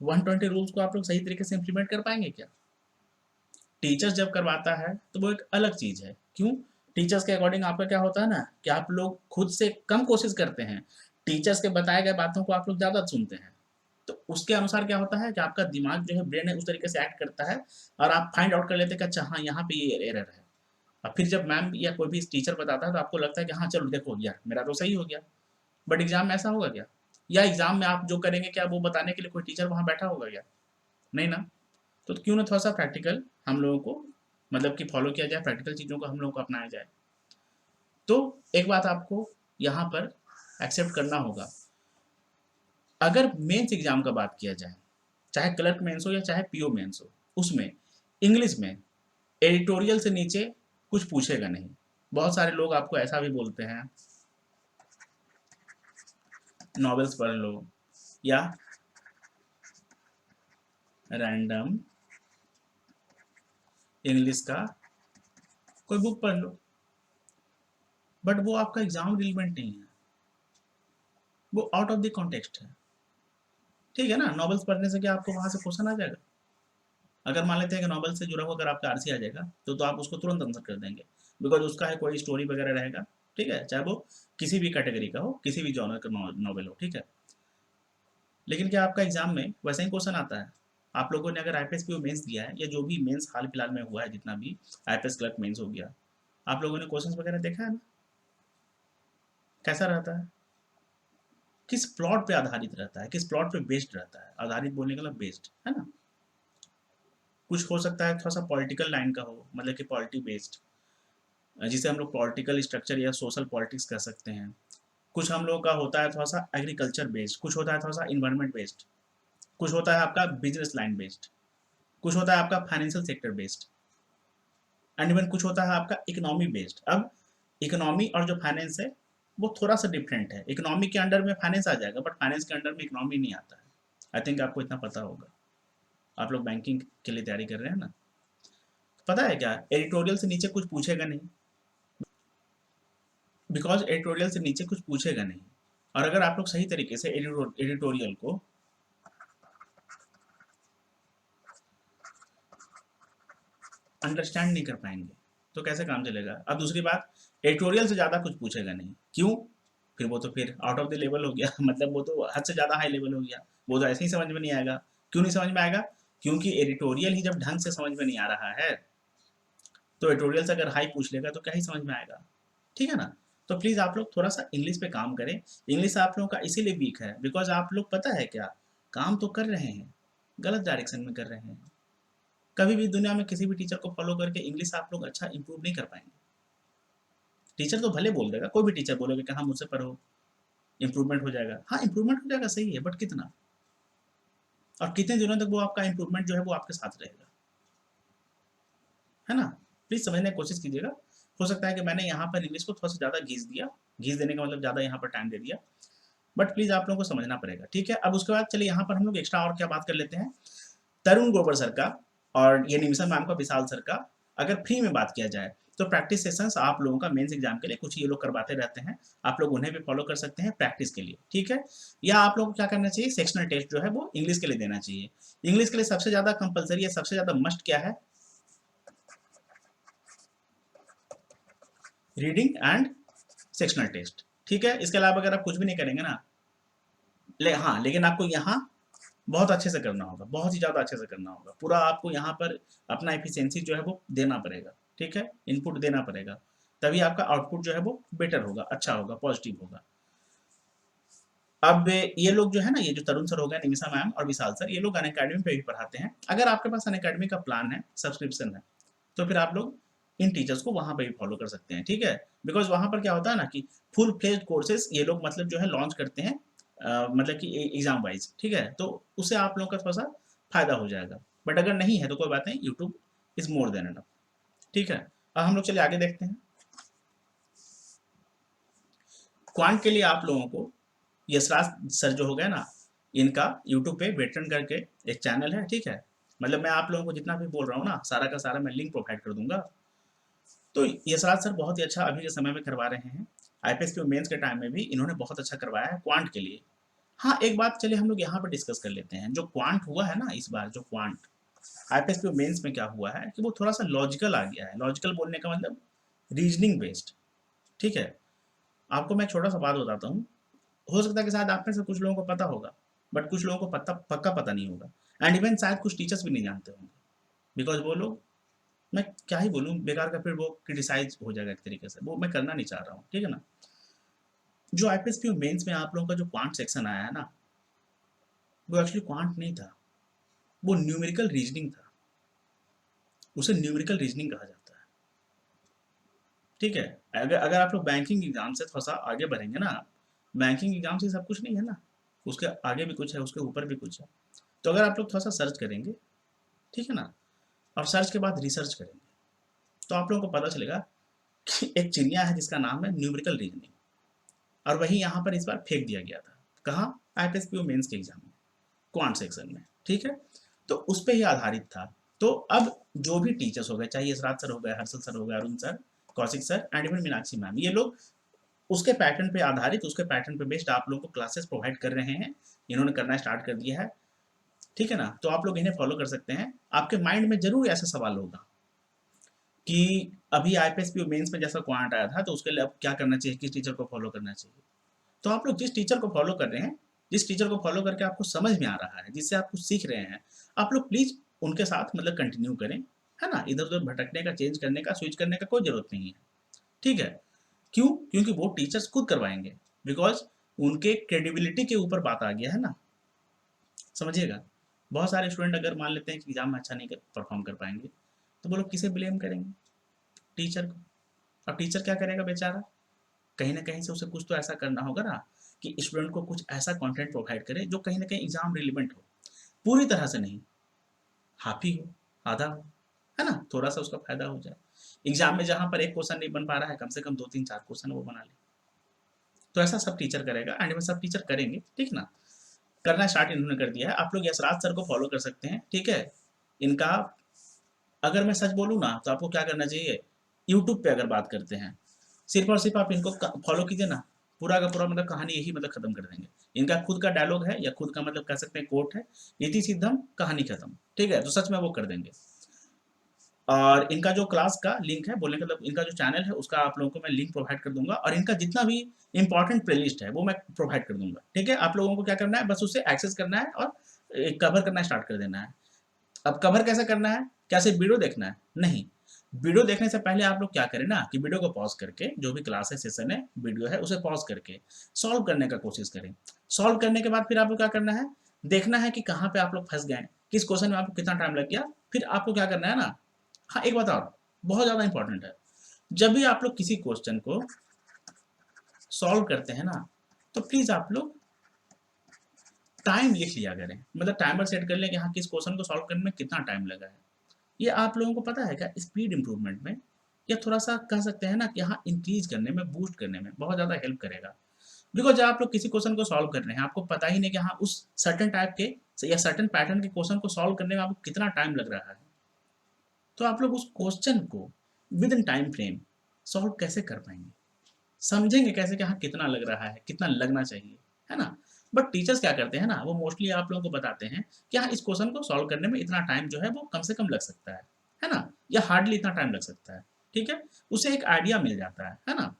120 रूल्स को आप लोग सही तरीके से इम्प्लीमेंट कर पाएंगे क्या? टीचर्स जब करवाता है तो वो एक अलग चीज़ है, क्यों? टीचर्स के अकॉर्डिंग आपका क्या होता है ना कि आप लोग खुद से कम कोशिश करते हैं, टीचर्स के बताए गए बातों को आप लोग ज़्यादा सुनते हैं। तो उसके अनुसार क्या होता है कि आपका दिमाग जो है, ब्रेन है, उस तरीके से एक्ट करता है और आप फाइंड आउट कर लेते हैं कि अच्छा हाँ, यहाँ पे ये एरर है। और फिर जब मैम या कोई भी टीचर बताता है तो आपको लगता है कि हाँ चलो देखो यार मेरा तो सही हो गया। बट एग्जाम में ऐसा होगा क्या? या एग्जाम में आप जो करेंगे क्या वो बताने के लिए कोई टीचर वहाँ बैठा होगा क्या? नहीं ना। तो क्यों ना थोड़ा सा प्रैक्टिकल हम लोगों को मतलब कि फॉलो किया जाए, प्रैक्टिकल चीज़ों को हम लोगों को अपनाया जाए। तो एक बात आपको यहाँ पर एक्सेप्ट करना होगा, अगर मेंस एग्जाम का बात किया जाए, चाहे क्लर्क मेंस हो या चाहे पीओ मेंस हो, उसमें इंग्लिश में एडिटोरियल से नीचे कुछ पूछेगा नहीं। बहुत सारे लोग आपको ऐसा भी बोलते हैं नॉवेल्स पढ़ लो या रैंडम इंग्लिश का कोई बुक पढ़ लो, बट वो आपका एग्जाम रिलेवेंट नहीं है, वो आउट ऑफ द कॉन्टेक्स्ट है। ठीक है ना, नॉवेल्स पढ़ने से क्या आपको वहां से क्वेश्चन आ जाएगा? अगर मान लेते हैं कि नॉवल से जुड़ा हुआ अगर आपका आरसी आ जाएगा तो आप उसको तुरंत आंसर कर देंगे, बिकॉज उसका है कोई स्टोरी वगैरह रहेगा। ठीक है, चाहे वो किसी भी कैटेगरी का हो, किसी भी जॉनर का नॉवल हो। ठीक है, लेकिन क्या आपका एग्जाम में वैसा ही क्वेश्चन आता है? आप लोगों ने अगर आईपीएस पीओ मेंस दिया है या जो भी मेंस हाल फिलहाल में हुआ है, जितना भी आईपीएस क्लर्क मेंस हो गया, आप लोगों ने क्वेश्चंस वगैरह देखा है ना, कैसा रहता है? किस प्लॉट पे आधारित रहता है, किस प्लॉट पे बेस्ड रहता है? आधारित बोलने का मतलब बेस्ड है ना। कुछ हो सकता है थोड़ा सा पॉलिटिकल लाइन का हो, मतलब कि पॉलिटी बेस्ड, जिसे हम लोग पॉलिटिकल स्ट्रक्चर या सोशल पॉलिटिक्स कह सकते हैं। कुछ हम लोगों का होता है थोड़ा सा एग्रीकल्चर बेस्ड, कुछ होता है थोड़ा सा इन्वायरमेंट बेस्ड, कुछ होता है आपका बिजनेस लाइन बेस्ड, कुछ होता है आपका financial sector based, and even कुछ होता है आपका इकोनॉमी बेस्ड। अब इकोनॉमी और जो फाइनेंस है वो थोड़ा सा डिफरेंट है, इकोनॉमी के अंडर में फाइनेंस आ जाएगा बट फाइनेंस के अंडर में इकोनॉमी नहीं आता है। आई थिंक आपको इतना पता होगा, आप लोग बैंकिंग के लिए तैयारी कर रहे हैं ना। पता है क्या, एडिटोरियल से नीचे कुछ पूछेगा नहीं, बिकॉज एडिटोरियल से नीचे कुछ पूछेगा नहीं। और अगर आप लोग सही तरीके से एडिटोरियल को अंडरस्टैंड नहीं कर पाएंगे तो कैसे काम चलेगा? अब दूसरी बात, एडिटोरियल से ज़्यादा कुछ पूछेगा नहीं, क्यों? फिर वो तो फिर आउट ऑफ द लेवल हो गया मतलब वो तो हद से ज़्यादा हाई लेवल हो गया, वो तो ऐसे ही समझ में नहीं आएगा। क्यों नहीं समझ में आएगा? क्योंकि एडिटोरियल ही जब ढंग से समझ में नहीं आ रहा है तो एडिटोरियल से अगर हाई पूछ लेगा तो क्या ही समझ में आएगा? ठीक है ना। तो प्लीज़ आप लोग थोड़ा सा इंग्लिश पे काम करें। इंग्लिश आप लोगों का इसीलिए वीक है बिकॉज आप लोग पता है क्या, काम तो कर रहे हैं, गलत डायरेक्शन में कर रहे हैं। कभी भी दुनिया में किसी भी टीचर को फॉलो करके इंग्लिश आप लोग अच्छा इंप्रूव नहीं कर पाएंगे। टीचर तो भले बोल देगा, कोई भी टीचर बोलेगा कि हाँ मुझसे पढ़ो, इंप्रूवमेंट हो जाएगा। हाँ इंप्रूवमेंट हो जाएगा, सही है, बट कितना? और कितने दिनों तक वो आपका इंप्रूवमेंट जो है वो आपके साथ रहेगा? है ना। प्लीज समझने की कोशिश कीजिएगा। हो सकता है कि मैंने यहाँ पर इंग्लिश को थोड़ा सा ज़्यादा घीस दिया, घीस देने का मतलब ज़्यादा यहाँ पर टाइम दे दिया, बट प्लीज आप लोगों को समझना पड़ेगा। ठीक है, अब उसके बाद चलिए यहाँ पर हम लोग एक्स्ट्रा और क्या बात कर लेते हैं। तरुण ग्रोवर सर का और ये निमिषा मैम का, विशाल सर का, अगर फ्री में बात किया जाए तो प्रैक्टिस सेशंस आप लोगों का मेंस एग्जाम के लिए कुछ ये लोग करवाते रहते हैं, आप लोग उन्हें भी फॉलो कर सकते हैं प्रैक्टिस के लिए। ठीक है, या आप लोग को क्या करना चाहिए, सेक्शनल टेस्ट जो है वो इंग्लिश के लिए देना चाहिए। इंग्लिश के लिए सबसे ज़्यादा कंपलसरी या सबसे ज़्यादा मस्ट क्या है? Reading and sectional test. ठीक है, इसके अलावा अगर आप कुछ भी नहीं करेंगे ना, हाँ लेकिन आपको यहाँ बहुत अच्छे से करना होगा, बहुत ही ज़्यादा अच्छे से करना होगा, पूरा आपको यहाँ पर अपना एफिशिएंसी जो है वो देना पड़ेगा। ठीक है, इनपुट देना पड़ेगा, तभी आपका आउटपुट जो है वो बेटर होगा, अच्छा होगा, पॉजिटिव होगा। अब ये लोग जो है ना, ये जो तरुण सर हो गए, निमिषा मैम और विशाल सर, ये लोग अनअकैडमी पे भी पढ़ाते हैं। अगर आपके पास अनअकैडमी का प्लान है, सब्सक्रिप्शन है, तो फिर आप लोग इन टीचर्स को वहाँ पे भी फॉलो कर सकते हैं। ठीक है, बिकॉज वहाँ पर क्या होता है ना कि फुल फ्लेज्ड कोर्सेज ये लोग मतलब जो है लॉन्च करते हैं, मतलब कि एग्जाम वाइज। ठीक है, तो उससे आप लोगों का थोड़ा सा फायदा हो जाएगा, बट अगर नहीं है तो कोई बात नहीं, YouTube is more than enough. ठीक है, अब हम लोग चलिए आगे देखते हैं। क्वांट के लिए आप लोगों को यशराज सर जो हो गए ना, इनका यूट्यूब पे वेटरन करके एक चैनल है। ठीक है, मतलब मैं आप लोगों को जितना भी बोल रहा हूँ ना, सारा का सारा मैं लिंक प्रोवाइड कर दूंगा। तो यशराज सर बहुत ही अच्छा अभी के समय में करवा रहे हैं, आईपीएस के मेंस के टाइम में भी इन्होंने बहुत अच्छा करवाया है क्वांट के लिए। हाँ एक बात चलिए हम लोग यहाँ पर डिस्कस कर लेते हैं, जो क्वांट हुआ है ना इस बार, जो क्वांट आईपीएस के मेंस में क्या हुआ है कि वो थोड़ा सा लॉजिकल आ गया है। लॉजिकल बोलने का मतलब रीजनिंग बेस्ड। ठीक है, आपको मैं छोटा सा बात बताता हूँ, हो सकता है कि शायद आप में से कुछ लोगों को पता होगा, बट कुछ लोगों को पक्का पता नहीं होगा, एंड इवन शायद कुछ टीचर्स भी नहीं जानते होंगे, बिकॉज वो लोग, मैं क्या ही बोलूँ बेकार का, फिर वो क्रिटिसाइज हो जाएगा एक तरीके से, वो मैं करना नहीं चाह रहा हूँ, ठीक है ना। जो आईपीएस मेंस में आप लोगों का जो क्वांट सेक्शन आया है ना, वो एक्चुअली क्वांट नहीं था, वो न्यूमेरिकल रीजनिंग था, उसे न्यूमेरिकल रीजनिंग कहा जाता है। ठीक है, अगर अगर आप लोग बैंकिंग एग्जाम से थोड़ा सा आगे बढ़ेंगे ना, बैंकिंग एग्जाम से सब कुछ नहीं है ना, उसके आगे भी कुछ है, उसके ऊपर भी कुछ है। तो अगर आप लोग थोड़ा सा सर्च करेंगे, ठीक है ना, और सर्च के बाद रिसर्च करेंगे, तो आप लोगों को पता चलेगा कि एक चिड़िया है जिसका नाम है न्यूमेरिकल रीजनिंग, और वही यहाँ पर इस बार फेंक दिया गया था। कहाँ? आईपीएस मेंस के एग्जाम में, क्वांट सेक्शन में। ठीक है, तो उस पर ही आधारित था। तो अब जो भी टीचर्स हो गए, चाहे यशराज सर हो गए, हर्षल सर हो गए, Arun sir, Kaushik sir and even Meenakshi ma'am, ये लोग उसके पैटर्न पे आधारित, उसके पैटर्न पे बेस्ड आप लोगों को क्लासेस प्रोवाइड कर रहे हैं, इन्होंने करना स्टार्ट कर दिया है। ठीक है ना, तो आप लोग इन्हें फॉलो कर सकते हैं। आपके माइंड में जरूर ऐसा सवाल होगा कि अभी आईपीएस मेंस में जैसा क्वांट आया था, तो उसके लिए अब क्या करना चाहिए, किस टीचर को फॉलो करना चाहिए। तो आप लोग जिस टीचर को फॉलो कर रहे हैं, जिस टीचर को फॉलो करके आपको समझ में आ रहा है, जिससे आप कुछ सीख रहे हैं, आप लोग प्लीज उनके साथ मतलब कंटिन्यू करें, है ना। इधर उधर भटकने का, चेंज करने का, स्विच करने का कोई जरूरत नहीं है। ठीक है, क्यों? क्योंकि वो टीचर्स खुद करवाएंगे, बिकॉज उनके क्रेडिबिलिटी के ऊपर बात आ गया है ना, समझिएगा। बहुत सारे स्टूडेंट अगर मान लेते हैं कि एग्जाम में अच्छा नहीं परफॉर्म कर पाएंगे, तो वो लोग किसे ब्लेम करेंगे? टीचर को। अब टीचर क्या करेगा बेचारा? कहीं ना कहीं से उसे कुछ तो ऐसा करना होगा ना, कि स्टूडेंट को कुछ ऐसा कंटेंट प्रोवाइड करे जो कहीं ना कहीं एग्जाम रिलेवेंट हो, पूरी तरह से नहीं, हाफ ही हो, आधा हो, है ना, थोड़ा सा उसका फायदा हो जाए। एग्जाम में जहां पर एक क्वेश्चन नहीं बन पा रहा है, कम से कम 2 3 4 क्वेश्चन वो बना ले। तो ऐसा सब टीचर करेगा, एंड में सब टीचर करेंगे, ठीक ना। करना स्टार्ट इन्होंने कर दिया है, आप लोग यशराज सर को फॉलो कर सकते हैं। ठीक है, इनका, अगर मैं सच बोलूँ ना, तो आपको क्या करना चाहिए, यूट्यूब पे अगर बात करते हैं, सिर्फ और सिर्फ आप इनको फॉलो कीजिए ना, पूरा का पूरा मतलब कहानी यही मतलब खत्म कर देंगे। इनका खुद का डायलॉग है, या खुद का मतलब कह सकते हैं कोट है, इति सिद्धम कहानी खत्म। ठीक है, तो सच में वो कर देंगे। और इनका जो क्लास का लिंक है, बोलने का मतलब इनका जो चैनल है उसका आप लोगों को मैं लिंक प्रोवाइड कर दूंगा, और इनका जितना भी इंपॉर्टेंट प्लेलिस्ट है वो मैं प्रोवाइड कर दूंगा। ठीक है, आप लोगों को क्या करना है, बस उसे एक्सेस करना है और कवर करना स्टार्ट कर देना है। अब कवर कैसे करना है, क्या सिर्फ वीडियो देखना है? नहीं, वीडियो देखने से पहले आप लोग क्या करें ना, कि वीडियो को पॉज करके, जो भी क्लास है, सेशन है, वीडियो है, उसे पॉज करके सॉल्व करने का कोशिश करें। सॉल्व करने के बाद फिर आपको क्या करना है, देखना है कि कहाँ पे आप लोग फंस गए, किस क्वेश्चन में आपको कितना टाइम लग गया। फिर आपको क्या करना है ना, हाँ एक बात और बहुत ज़्यादा इंपॉर्टेंट है, जब भी आप लोग किसी क्वेश्चन को सॉल्व करते हैं ना, तो प्लीज़ आप लोग टाइम लिख लिया करें, मतलब टाइमर सेट कर लें कि हाँ किस क्वेश्चन को सॉल्व करने में कितना टाइम लगा है। ये आप लोगों को पता है क्या, स्पीड इंप्रूवमेंट में, या थोड़ा सा कह सकते हैं ना कि हाँ इंक्रीज करने में, बूस्ट करने में बहुत ज़्यादा हेल्प करेगा। बिकॉज जब आप लोग किसी क्वेश्चन को सॉल्व कर रहे हैं, आपको पता ही नहीं कि हाँ उस सर्टन टाइप के या सर्टन पैटर्न के क्वेश्चन को सॉल्व करने में आपको कितना टाइम लग रहा है, तो आप लोग उस क्वेश्चन को with in time frame solve कैसे कर पाएंगे, समझेंगे कैसे कि हाँ कितना लग रहा है, कितना लगना चाहिए, है ना। बट टीचर्स क्या करते हैं ना, वो मोस्टली आप लोगों को बताते हैं कि हाँ इस क्वेश्चन को सॉल्व करने में इतना टाइम जो है वो कम से कम लग सकता है ना, या हार्डली इतना टाइम लग सकता है। ठीक है, उसे एक आइडिया मिल जाता है ना।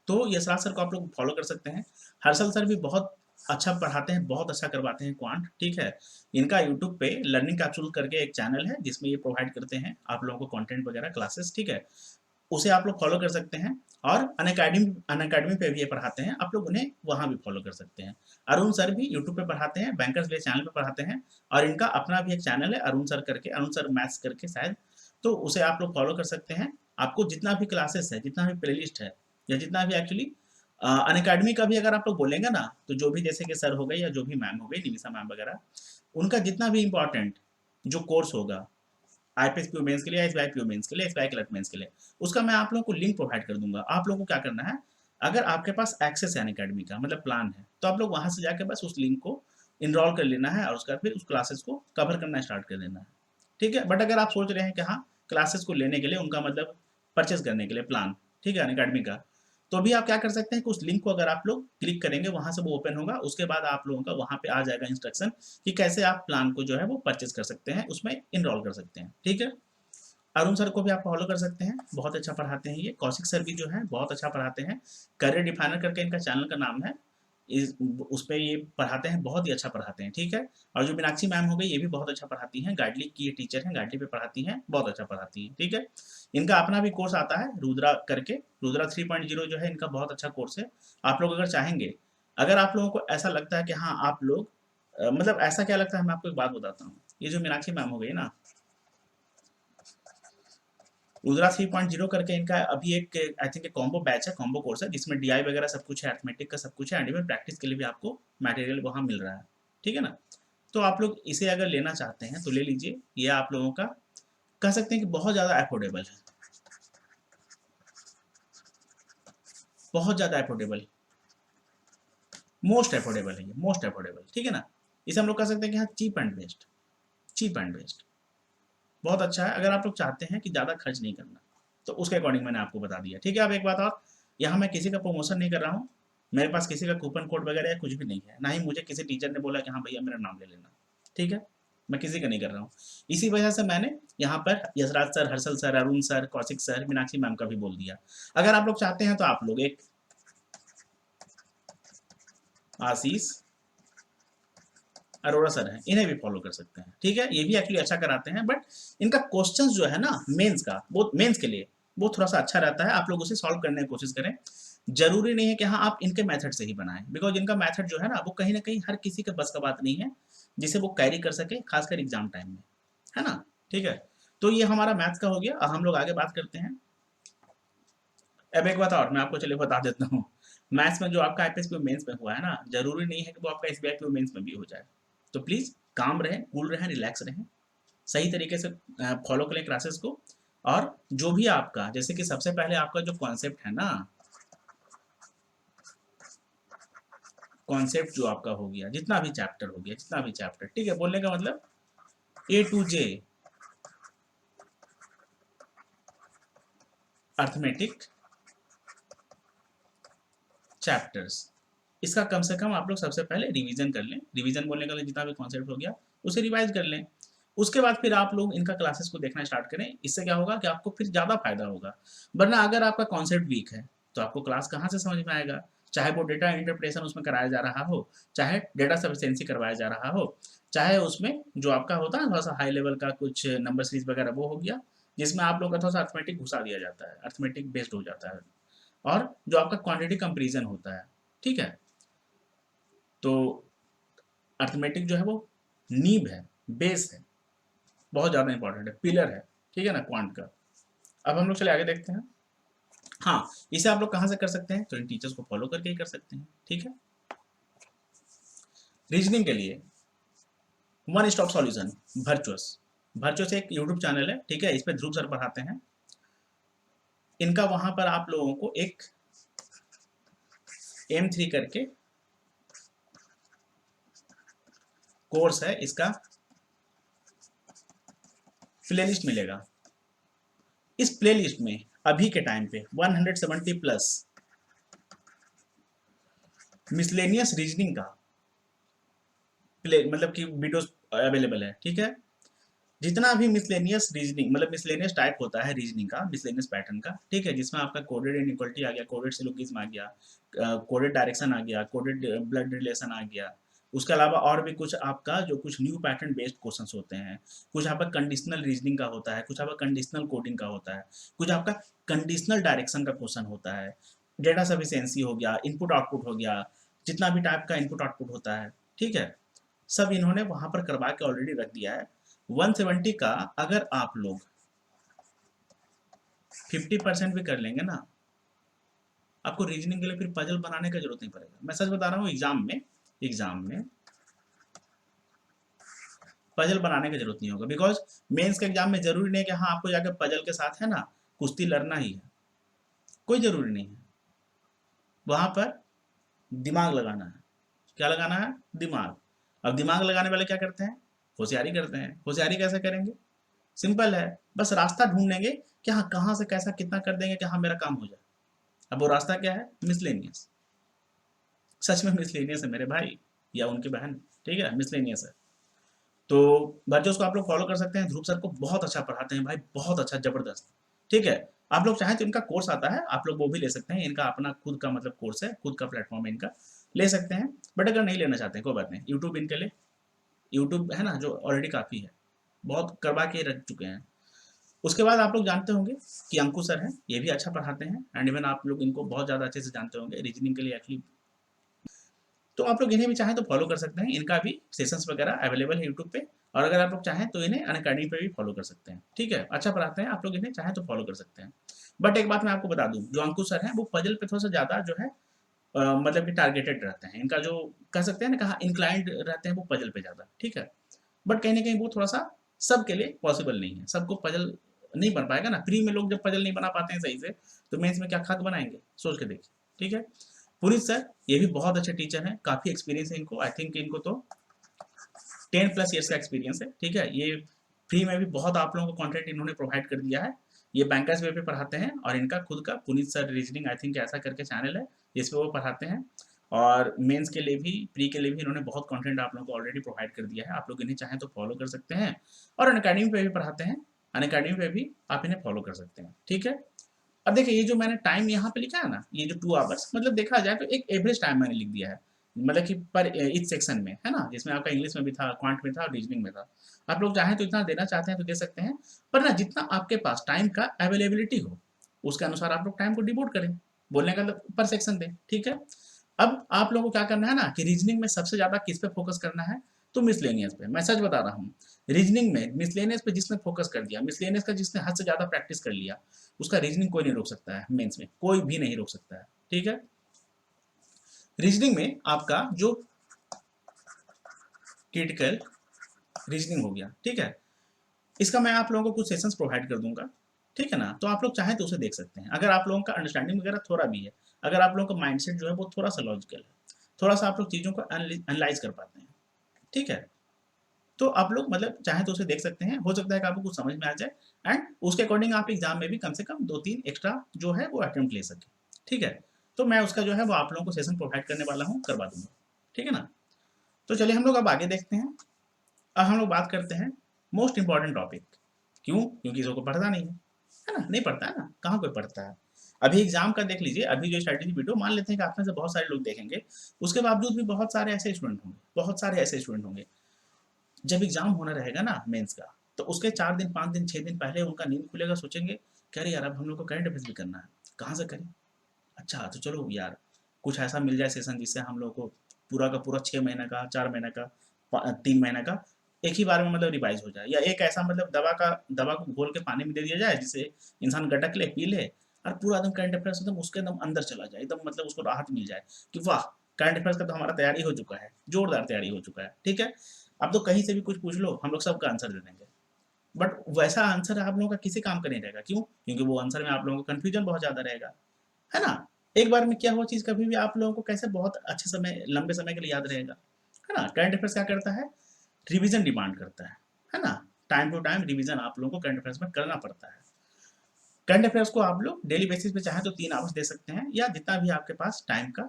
तो यशराज सर को आप लोग फॉलो कर सकते हैं। हर्षल सर भी बहुत अच्छा पढ़ाते हैं, बहुत अच्छा करवाते हैं क्वांट। ठीक है, इनका यूट्यूब पे लर्निंग कैप्सूल करके एक चैनल है, जिसमें ये प्रोवाइड करते हैं आप लोगों को कंटेंट वगैरह क्लासेस। ठीक है, उसे आप लोग फॉलो कर सकते हैं। और अनअकैडमी पे भी ये पढ़ाते हैं, आप लोग उन्हें वहाँ भी फॉलो कर सकते हैं। अरुण सर भी यूट्यूब पे पढ़ाते हैं, बैंकर्स वे चैनल पे पढ़ाते हैं, और इनका अपना भी एक चैनल है अरुण सर करके, अरुण सर मैथ्स करके शायद, तो उसे आप लोग फॉलो कर सकते हैं। आपको जितना भी क्लासेस है, जितना भी प्लेलिस्ट है, या जितना भी एक्चुअली अनअकैडमी का भी अगर आप लोग बोलेंगे ना, तो जो भी जैसे कि सर हो गए या जो भी मैम हो गई, निमिषा मैम वगैरह, उनका जितना भी इंपॉर्टेंट जो कोर्स होगा आईपीएस पीओ मेंस के लिए, एसबीआई पीओ मेंस के लिए, एसबीआई क्लर्क मेंस के लिए, उसका मैं आप लोगों को लिंक प्रोवाइड कर दूंगा। आप लोगों को क्या करना है, अगर आपके पास एक्सेस है अनअकैडमी का मतलब प्लान है, तो आप लोग वहां से जाकर बस उस लिंक को इनरोल कर लेना है, और उसका फिर उस क्लासेस को कवर करना स्टार्ट कर देना है। ठीक है, बट अगर आप सोच रहे हैं कि हाँ क्लासेस को लेने के लिए, उनका मतलब परचेज करने के लिए प्लान, ठीक है, अनअकैडमी का, तो अभी आप क्या कर सकते हैं कि उस लिंक को अगर आप लोग क्लिक करेंगे, वहां से वो ओपन होगा, उसके बाद आप लोगों का वहां पे आ जाएगा इंस्ट्रक्शन कि कैसे आप प्लान को जो है वो परचेज कर सकते हैं, उसमें इनरोल कर सकते हैं। ठीक है, अरुण सर को भी आप फॉलो कर सकते हैं, बहुत अच्छा पढ़ाते हैं ये। कौशिक सर भी जो है बहुत अच्छा पढ़ाते हैं, करियर डिफाइनर करके इनका चैनल का नाम है, इस उस पे ये पढ़ाते हैं, बहुत ही अच्छा पढ़ाते हैं, ठीक है। और जो मीनाक्षी मैम हो गई ये भी बहुत अच्छा पढ़ाती हैं, गाइडली की ये टीचर हैं, गाइडली पे पढ़ाती हैं, बहुत अच्छा पढ़ाती हैं, ठीक है। इनका अपना भी कोर्स आता है रुद्रा करके, रुद्रा 3.0 जो है इनका बहुत अच्छा कोर्स है। आप लोग अगर चाहेंगे, अगर आप लोगों को ऐसा लगता है कि हाँ आप लोग मतलब ऐसा क्या लगता है, मैं आपको एक बात बताता हूँ। ये जो मीनाक्षी मैम हो गई ना, रुद्रा 3.0 करके इनका अभी एक आई थिंक कॉम्बो बैच है, कॉम्बो कोर्स है, जिसमें डीआई वगैरह सब कुछ है, अर्थमेटिक का सब कुछ है, एंड इवन प्रैक्टिस के लिए भी आपको मटेरियल वहाँ मिल रहा है, ठीक है ना। तो आप लोग इसे अगर लेना चाहते हैं तो ले लीजिए, ये आप लोगों का कह सकते हैं कि बहुत ज़्यादा अफोर्डेबल है, बहुत ज़्यादा अफोर्डेबल, मोस्ट अफोर्डेबल है ये, मोस्ट अफोर्डेबल, ठीक है ना। इसे हम लोग कह सकते हैं कि हाँ cheap and best, cheap and best, बहुत अच्छा है अगर आप लोग चाहते हैं कि ज़्यादा खर्च नहीं करना, तो उसके अकॉर्डिंग मैंने आपको बता दिया, ठीक है। अब एक बात और, यहाँ मैं किसी का प्रमोशन नहीं कर रहा हूँ, मेरे पास किसी का कूपन कोड वगैरह या कुछ भी नहीं है, ना ही मुझे किसी टीचर ने बोला कि हाँ भैया मेरा नाम ले लेना, ठीक है। मैं किसी का नहीं कर रहा हूँ, इसी वजह से मैंने यहाँ पर Yashraj sir, Harshal sir, Arun sir, Kaushik sir, Meenakshi ma'am का भी बोल दिया। अगर आप लोग चाहते हैं तो आप लोग एक आशीष अरोड़ा सर हैं, इन्हें भी फॉलो कर सकते हैं, ठीक है। ये भी एक्चुअली अच्छा कराते हैं, बट इनका क्वेश्चंस जो है ना मेंस का, वो मेंस के लिए वो थोड़ा सा अच्छा रहता है, आप लोग उसे सॉल्व करने की कोशिश करें। जरूरी नहीं है कि हाँ आप इनके मेथड से ही बनाएं, बिकॉज इनका मेथड जो है ना वो कहीं ना कहीं हर किसी के बस का बात नहीं है जिसे वो कैरी कर सके, खासकर एग्जाम टाइम में, है ना, ठीक है। तो ये हमारा मैथ्स का हो गया, अब हम लोग आगे बात करते हैं। अब एक बात और मैं आपको चलिए बता देता हूँ, मैथ्स में जो आपका आईपीएस मेंस में हुआ है ना, जरूरी नहीं है कि वो आपका एसबीआई मेंस में भी हो जाए। तो प्लीज काम रहें, कूल रहें, रिलैक्स रहें, सही तरीके से फॉलो करें क्लासेस को। और जो भी आपका, जैसे कि सबसे पहले आपका जो कॉन्सेप्ट है ना, कॉन्सेप्ट जो आपका हो गया, जितना भी चैप्टर हो गया, जितना भी चैप्टर, ठीक है, बोलने का मतलब ए टू जे अर्थमेटिक चैप्टर्स, इसका कम से कम आप लोग सबसे पहले रिवीजन कर लें। रिवीजन बोलने का जितना भी कॉन्सेप्ट हो गया उसे रिवाइज कर लें, उसके बाद फिर आप लोग इनका क्लासेस को देखना स्टार्ट करें। इससे क्या होगा कि आपको फिर ज़्यादा फायदा होगा। वरना अगर आपका कॉन्सेप्ट वीक है तो आपको क्लास कहाँ से समझ में आएगा, चाहे वो डेटा इंटरप्रिटेशन उसमें कराया जा रहा हो, चाहे डेटा सफिशिएंसी करवाया जा रहा हो, चाहे उसमें जो आपका होता है थोड़ा सा हाई लेवल का कुछ नंबर सीरीज वगैरह वो हो गया, जिसमें आप लोग का थोड़ा सा अर्थमेटिक घुसा दिया जाता है, अर्थमेटिक बेस्ड हो जाता है, और जो आपका क्वांटिटी कंपेरिजन होता है, ठीक है। तो अर्थमेटिक जो है वो नींव है, बेस है, बहुत ज़्यादा इंपॉर्टेंट है, पिलर है, ठीक है ना क्वांट का। अब हम लोग चले आगे देखते हैं। हाँ, इसे आप लोग कहाँ से कर सकते हैं, तो इन टीचर्स को फॉलो करके ही कर सकते हैं, ठीक है। रीजनिंग के लिए one stop solution, virtuous, virtuous एक यूट्यूब चैनल है, ठीक है, इस पर ध्रुव सर पढ़ाते हैं। इनका वहां पर आप लोगों को एक M3 करके कोर्स है, इसका प्लेलिस्ट मिलेगा। इस प्लेलिस्ट में अभी के टाइम पे 170 प्लस मिसलेनियस रीजनिंग का प्ले मतलब कि वीडियोस अवेलेबल है, ठीक है। जितना भी मिसलेनियस रीजनिंग मतलब मिसलेनियस टाइप होता है रीजनिंग का, मिसलेनियस पैटर्न का, ठीक है, जिसमें आपका कोडेड इनइक्वालिटी आ गया, कोडेड सिलोगिज्म आ गया, कोडेड डायरेक्शन आ गया, कोडेड ब्लड रिलेशन आ गया, उसके अलावा और भी कुछ आपका जो कुछ न्यू पैटर्न बेस्ड क्वेश्चंस होते हैं, कुछ आपका कंडीशनल रीजनिंग का होता है, कुछ आपका कंडीशनल कोडिंग का होता है, कुछ आपका कंडीशनल डायरेक्शन का क्वेश्चन होता है, डेटा सफिशिएंसी हो गया, इनपुट आउटपुट हो गया, जितना भी टाइप का इनपुट आउटपुट होता है, ठीक है, सब इन्होंने वहां पर करवा के ऑलरेडी रख दिया है। 170 का अगर आप लोग 50% भी कर लेंगे ना, आपको रीजनिंग के लिए फिर पजल बनाने का जरूरत नहीं पड़ेगा। मैं सच बता रहा हूँ, एग्जाम में पजल बनाने की जरूरत नहीं होगा, बिकॉज मेंस के एग्जाम में जरूरी नहीं है कि हाँ आपको जाकर पजल के साथ है ना कुश्ती लड़ना ही है, कोई जरूरी नहीं है। वहां पर दिमाग लगाना है, क्या लगाना है, दिमाग। अब दिमाग लगाने वाले क्या करते हैं, होशियारी करते हैं। होशियारी कैसे करेंगे, सिंपल है, बस रास्ता ढूंढेंगे कि हाँ कहाँ से कैसा कितना कर देंगे कि हाँ मेरा काम हो जाए। अब वो रास्ता क्या है, मिसलेनियस, सच में मिसलेनियस है मेरे भाई या उनकी बहन, ठीक है, मिसलेनियस है। तो बच्चों को आप लोग फॉलो कर सकते हैं। ध्रुव सर को बहुत अच्छा पढ़ाते हैं भाई, बहुत अच्छा, जबरदस्त। ठीक है, आप लोग चाहें तो इनका कोर्स आता है, आप लोग वो भी ले सकते हैं। इनका अपना खुद का मतलब कोर्स है, खुद का प्लेटफॉर्म है इनका, ले सकते हैं। बट अगर नहीं लेना चाहते कोई बात नहीं, यूट्यूब इनके लिए, यूट्यूब है ना जो ऑलरेडी काफ़ी है, बहुत करवा के रख चुके हैं। उसके बाद आप लोग जानते होंगे कि अंकुश सर हैं, ये भी अच्छा पढ़ाते हैं। एंड इवन आप लोग इनको बहुत ज़्यादा अच्छे से जानते होंगे, रीजनिंग के लिए एक्चुअली। तो आप लोग इन्हें भी चाहें तो फॉलो कर सकते हैं, इनका भी सेशंस वगैरह अवेलेबल है यूट्यूब पे। और अगर आप लोग चाहें तो इन्हें अनअकैडमी पे भी फॉलो कर सकते हैं। ठीक है, अच्छा पढ़ाते हैं, आप लोग इन्हें चाहें तो फॉलो कर सकते हैं। बट एक बात मैं आपको बता दूं, जो अंकुश सर हैं वो पजल पे थोड़ा सा ज़्यादा जो है मतलब कि टारगेटेड रहते हैं। इनका जो कह सकते हैं ना, कहा इंक्लाइंड रहते हैं वो पजल पे ज़्यादा। ठीक है, बट कहीं ना कहीं वो थोड़ा सा सबके लिए पॉसिबल नहीं है, सबको पजल नहीं बन पाएगा ना। प्री में लोग जब पजल नहीं बना पाते हैं सही से, तो मेंस में क्या खाद बनाएंगे, सोच के देखिए। ठीक है, पुनीत सर ये भी बहुत अच्छे टीचर हैं, काफ़ी एक्सपीरियंस है इनको। आई थिंक इनको तो 10+ ईयर्स का एक्सपीरियंस है। ठीक है, ये फ्री में भी बहुत आप लोगों को कंटेंट इन्होंने प्रोवाइड कर दिया है। ये बैंकर्स वे पे पढ़ाते हैं, और इनका खुद का Puneet sir reasoning I think ऐसा करके चैनल है जिस पे वो पढ़ाते हैं। और मेंस के लिए भी, प्री के लिए भी इन्होंने बहुत कंटेंट आप लोगों को ऑलरेडी प्रोवाइड कर दिया है। आप लोग इन्हें चाहें तो फॉलो कर सकते हैं। और अनअकैडमी पे भी पढ़ाते हैं, अनअकैडमी पे भी आप इन्हें फॉलो कर सकते हैं। ठीक है, अब देखिए ये जो मैंने टाइम यहाँ पे लिखा है ना, ये जो 2 आवर्स, मतलब देखा जाए तो एक एवरेज टाइम मैंने लिख दिया है, मतलब कि पर इस सेक्शन में है ना, जिसमें आपका इंग्लिश में भी था, क्वांट में था, और रीजनिंग में था। आप लोग चाहें तो इतना देना चाहते हैं तो दे सकते हैं, पर ना जितना आपके पास टाइम का अवेलेबिलिटी हो उसके अनुसार आप लोग टाइम को डिवोट करें, बोलने का मतलब पर सेक्शन दें। ठीक है, अब आप लोगों को क्या करना है ना कि रीजनिंग में सबसे ज़्यादा किस पे फोकस करना है, तो मिसलेनियस पे। मैं सच बता रहा हूँ, रीजनिंग में मिसलेनियस पे जिसने फोकस कर दिया, मिसलेनियस का जिसने हद से ज़्यादा प्रैक्टिस कर लिया, उसका रीजनिंग कोई नहीं रोक सकता है, मेंस में कोई भी नहीं रोक सकता है। ठीक है, रीजनिंग में आपका जो क्रिटिकल रीजनिंग हो गया, ठीक है, इसका मैं आप लोगों को कुछ सेशंस प्रोवाइड कर दूंगा। ठीक है ना, तो आप लोग चाहें तो उसे देख सकते हैं। अगर आप लोगों का अंडरस्टैंडिंग वगैरह थोड़ा भी है, अगर आप लोगों का माइंडसेट जो है वो थोड़ा सा लॉजिकल है, थोड़ा सा आप लोग चीज़ों को एनालाइज कर पाते हैं। ठीक है, तो आप लोग मतलब चाहें तो उसे देख सकते हैं, हो सकता है कि आपको कुछ समझ में आ जाए, एंड उसके अकॉर्डिंग आप एग्जाम में भी कम से कम 2-3 एक्स्ट्रा जो है वो अटेम्प्ट ले सकें। ठीक है, तो मैं उसका जो है वो आप लोगों को सेशन प्रोवाइड करने वाला हूँ, करवा दूंगा। ठीक है ना, तो चलिए हम लोग अब आगे देखते हैं। अब हम लोग बात करते हैं मोस्ट इंपॉर्टेंट टॉपिक। क्यों? क्योंकि इसको पढ़ता नहीं है ना, नहीं पढ़ता है ना, कहाँ कोई पढ़ता है। अभी एग्जाम का देख लीजिए, अभी जो स्ट्रैटेजी वीडियो मान लेते हैं कि आप में से बहुत सारे लोग देखेंगे, उसके बावजूद भी बहुत सारे ऐसे स्टूडेंट होंगे, बहुत सारे ऐसे स्टूडेंट होंगे, जब एग्जाम होना रहेगा ना मेंस का, तो उसके 4 दिन 5 दिन 6 दिन पहले उनका नींद खुलेगा, सोचेंगे कि अरे यार अब हम लोग को करंट अफेयर्स भी करना है, कहाँ से करें। अच्छा तो चलो यार, कुछ ऐसा मिल जाए सेशन जिससे हम लोग को पूरा का पूरा 6 महीने का, 4 महीने का, 3 महीने का एक ही बार में मतलब रिवाइज हो जाए, या एक ऐसा मतलब दवा को घोल के पानी में दे दिया जाए जिससे इंसान गटक ले, पी ले, और पूरा एकदम करंट अफेयर्स एकदम उसके एकदम अंदर चला जाए, एकदम मतलब उसको राहत मिल जाए कि वाह, करंट अफेयर्स का तो हमारा तैयारी हो चुका है, जोरदार तैयारी हो चुका है। ठीक है, अब तो कहीं से भी कुछ पूछ लो, हम लोग सबका आंसर दे देंगे। बट वैसा आंसर आप लोगों का किसी काम का नहीं रहेगा। क्यों? क्योंकि वो आंसर में आप लोगों को कंफ्यूजन बहुत ज्यादा रहेगा, है ना। एक बार में क्या हुआ चीज कभी भी आप लोगों को कैसे बहुत अच्छे समय, लंबे समय के लिए याद रहेगा, है ना। करंट अफेयर्स क्या करता है, रिवीजन डिमांड करता है ना। टाइम टू टाइम रिवीजन आप लोगों को करंट अफेयर्स में करना पड़ता है। करंट अफेयर्स को आप लोग डेली बेसिस पे चाहे तो 3 आवर्स दे सकते हैं, या जितना भी आपके पास टाइम का,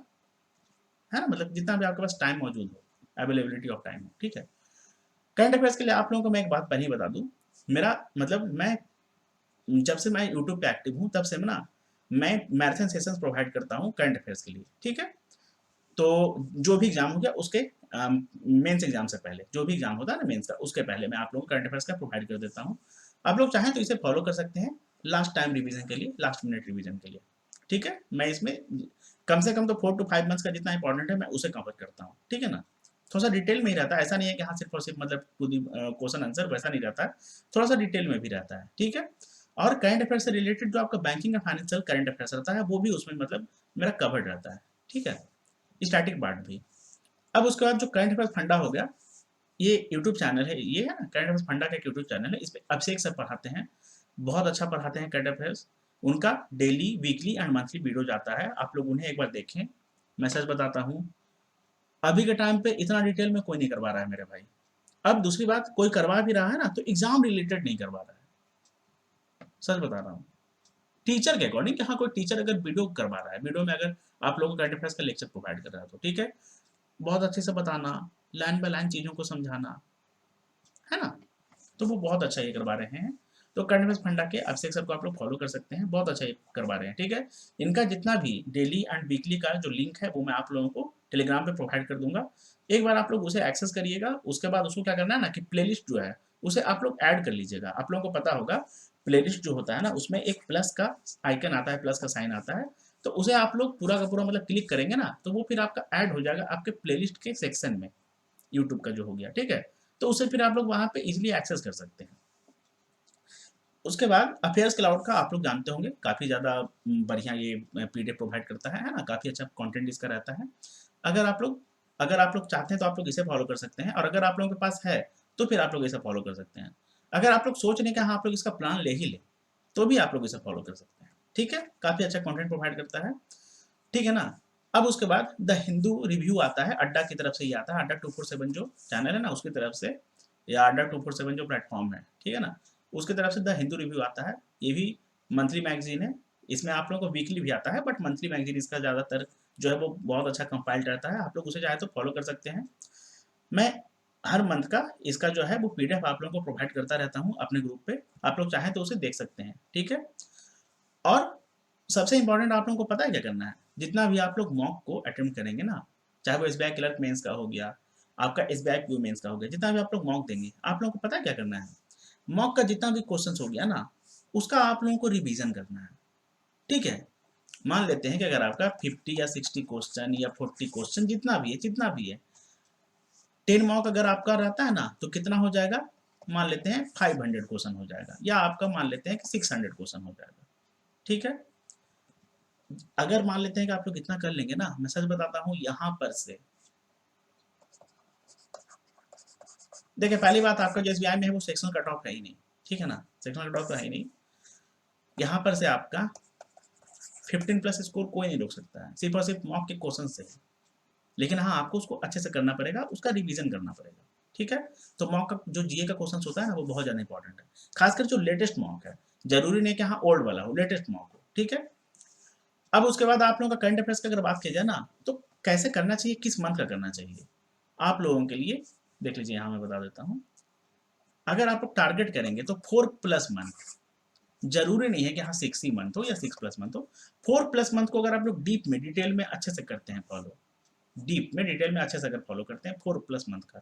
है ना, मतलब जितना भी आपके पास टाइम मौजूद हो, अवेलेबिलिटी ऑफ टाइम हो। ठीक है, करंट अफेयर्स के लिए आप लोगों को मैं एक बात पहले ही बता दूं, मेरा मतलब मैं जब से मैं यूट्यूब पे एक्टिव हूँ तब से ना मैं मैराथन सेशंस प्रोवाइड करता हूँ करंट अफेयर्स के लिए। ठीक है, तो जो भी एग्जाम हो गया उसके मेंस एग्जाम से पहले, जो भी एग्जाम होता है ना मेंस का, उसके पहले मैं आप लोगों को करंट अफेयर्स का प्रोवाइड कर देता हूँ। आप लोग चाहें तो इसे फॉलो कर सकते हैं लास्ट टाइम रिवीजन के लिए, लास्ट मिनट रिवीजन के लिए। ठीक है, मैं इसमें कम से कम तो 4 to 5 मंथ्स का जितना इंपॉर्टेंट है मैं उसे कवर करता हूँ। ठीक है ना, थोड़ा सा डिटेल में ही रहता है, ऐसा नहीं है कि हाँ सिर्फ और सिर्फ मतलब खुद ही क्वेश्चन आंसर, वैसा नहीं रहता है, थोड़ा सा डिटेल में भी रहता है। ठीक है, और करंट अफेयर से रिलेटेड जो आपका बैंकिंग या फाइनेंशियल करंट अफेयर्स रहता है वो भी उसमें मतलब मेरा कवर्ड रहता है। ठीक है, स्टैटिक पार्ट भी। अब उसके बाद जो करंट अफेयर्स फंडा हो गया, ये यूट्यूब चैनल है, ये है ना करंट अफेयर्स फंडा का एक यूट्यूब चैनल है, इस पे अभिषेक सर पढ़ाते हैं, बहुत अच्छा पढ़ाते हैं करंट अफेयर्स। उनका daily, weekly and monthly video जाता है, आप लोग उन्हें एक बार देखें। मैं सच बताता हूँ, अभी के टाइम पे इतना डिटेल में कोई नहीं करवा रहा है मेरे भाई। अब दूसरी बात, कोई करवा भी रहा है ना तो एग्जाम रिलेटेड नहीं करवा रहा है, सच बता रहा हूँ। टीचर के अकॉर्डिंग कि हाँ कोई टीचर अगर वीडियो करवा रहा है, वीडियो में अगर आप लोगों को करंट अफेयर्स का लेक्चर प्रोवाइड कर रहा है तो ठीक है, बहुत अच्छे से बताना, लाइन बाय लाइन चीज़ों को समझाना, है ना। तो वो बहुत अच्छा ये करवा रहे हैं। तो करंट अफेयर्स फंडा के अभिषेक सर को आप लोग फॉलो कर सकते हैं, बहुत अच्छा ये करवा रहे हैं, ठीक है। इनका जितना भी डेली एंड वीकली का जो लिंक है वो मैं आप लोगों को टेलीग्राम पे प्रोवाइड कर दूंगा। एक बार आप लोग उसे एक्सेस करिएगा, उसके बाद उसको क्या करना है ना कि प्लेलिस्ट जो है उसे आप लोग ऐड कर लीजिएगा। आप लोगों को पता होगा प्लेलिस्ट जो होता है ना उसमें एक प्लस का आइकन आता है, प्लस का साइन आता है, तो उसे आप लोग पूरा का पूरा मतलब क्लिक करेंगे ना तो वो फिर आपका ऐड हो जाएगा आपके प्लेलिस्ट के सेक्शन में, यूट्यूब का जो हो गया, ठीक है। तो उसे फिर आप लोग वहां पे इजिली एक्सेस कर सकते हैं। उसके बाद अफेयर्स क्लाउड का आप लोग जानते होंगे, काफ़ी ज़्यादा बढ़िया ये पीडीएफ प्रोवाइड करता है ना, काफ़ी अच्छा कंटेंट इसका रहता है। अगर आप लोग अगर आप लोग चाहते हैं तो आप लोग इसे फॉलो कर सकते हैं, और अगर आप लोगों के पास है तो फिर आप लोग इसे फॉलो कर सकते हैं। अगर आप लोग सोच रहे हैं कि हाँ आप लोग इसका प्लान ले ही ले, तो भी आप लोग इसे फॉलो कर सकते हैं, ठीक है। काफ़ी अच्छा कंटेंट प्रोवाइड करता है, ठीक है ना। अब उसके बाद द हिंदू रिव्यू आता है, अड्डा की तरफ से ही आता है, अड्डा 247 जो चैनल है ना उसकी तरफ से, या अड्डा 247 जो प्लेटफॉर्म है, ठीक है ना, उसकी तरफ से द हिंदू रिव्यू आता है। ये भी मंथली मैगजीन है, इसमें आप लोगों को वीकली भी आता है, बट मंथली मैगजीन इसका ज़्यादातर जो है वो बहुत अच्छा कंपाइल्ड रहता है, आप लोग उसे चाहे तो फॉलो कर सकते हैं। मैं हर मंथ का इसका जो है वो पीडीएफ आप लोगों को प्रोवाइड करता रहता हूँ अपने ग्रुप पे, आप लोग चाहें तो उसे देख सकते हैं, ठीक है। और सबसे इंपॉर्टेंट आप लोगों को पता है क्या करना है, जितना भी आप लोग मॉक को अटेम्प्ट करेंगे ना, चाहे वो एसबीआई क्लर्क मेंस का हो गया, आपका एसबीआई पीओ मेंस का हो गया, जितना भी आप लोग मॉक देंगे, आप लोगों को पता है क्या करना है, मॉक का जितना भी क्वेश्चन हो गया ना उसका आप लोगों को रिवीजन करना है, ठीक है। मान लेते हैं कि अगर आपका 50 या 60 क्वेश्चन या 40 क्वेश्चन जितना भी है 10 मॉक अगर आपका रहता है ना तो कितना हो जाएगा, मान लेते हैं 500 क्वेश्चन हो जाएगा, या आपका मान लेते हैं कि 600 क्वेश्चन हो जाएगा, ठीक है। अगर मान लेते हैं कि आप लोग इतना कर लेंगे ना, मैं सच बताता हूँ यहाँ पर से देखिए, पहली बात आपका जो एसबीआई में है वो सेक्शनल कट ऑफ है ही नहीं, ठीक है ना, सेक्शनल कट ऑफ तो है ही नहीं। यहाँ पर से आपका 15 प्लस स्कोर कोई नहीं रोक सकता है, सिर्फ और सिर्फ मॉक के क्वेश्चन से। लेकिन हाँ आपको उसको अच्छे से करना पड़ेगा, उसका रिवीजन करना पड़ेगा, ठीक है। तो मॉक का जो जीए का क्वेश्चन होता है ना वो बहुत ज़्यादा इंपॉर्टेंट है, खासकर जो लेटेस्ट मॉक है, जरूरी नहीं कि हाँ ओल्ड वाला हो, लेटेस्ट मॉक हो, ठीक है। अब उसके बाद आप लोगों का करंट अफेयर्स की अगर बात की जाए ना तो कैसे करना चाहिए, किस मंथ का करना चाहिए आप लोगों के लिए देख लीजिए, यहाँ मैं बता देता हूँ। अगर आप लोग टारगेट करेंगे तो 4+ मंथ, जरूरी नहीं है कि हाँ 6 ही मंथ हो या 6+ मंथ हो, 4+ मंथ को अगर आप लोग डीप में डिटेल में अच्छे से करते हैं फॉलो, डीप में डिटेल में अच्छे से अगर फॉलो करते हैं 4+ मंथ का,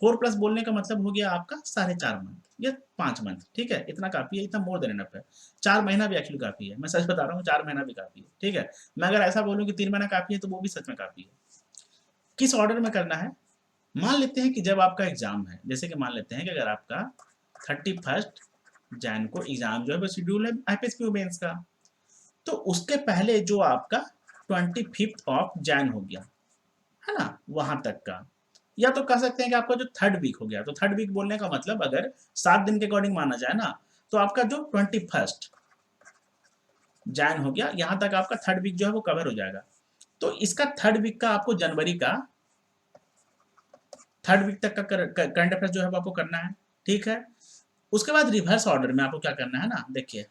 4+ बोलने का मतलब हो गया आपका 4.5 मंथ या 5 मंथ, ठीक है, इतना काफी है, इतना मोर देन इनफ है। 4 महीना भी एक्चुअली काफी है, मैं सच बता रहा हूँ, 4 महीना भी काफी है, ठीक है। मैं अगर ऐसा बोलूँ कि 3 महीना काफी है तो वो भी सच में काफी है। किस ऑर्डर में करना है, मान लेते हैं कि जब आपका एग्जाम है, जैसे कि मान लेते हैं कि अगर आपका 31 जैन को एग्जाम जो है वो शेड्यूल है आईपीएस मेंस का, तो उसके पहले जो आपका 25 जैन हो गया है ना, वहां तक का, या तो कह सकते हैं कि आपका जो 3rd वीक हो गया, तो 3rd वीक बोलने का मतलब अगर 7 दिन के अकॉर्डिंग माना जाए ना तो आपका जो 21 जैन हो गया, यहां तक आपका 3rd वीक जो है वो कवर हो जाएगा। तो इसका 3rd वीक का आपको जनवरी का 3rd वीक तक का करंट अफेयर जो है वो आपको करना है, ठीक है। उसके बाद रिवर्स ऑर्डर में आपको क्या करना है ना, देखिए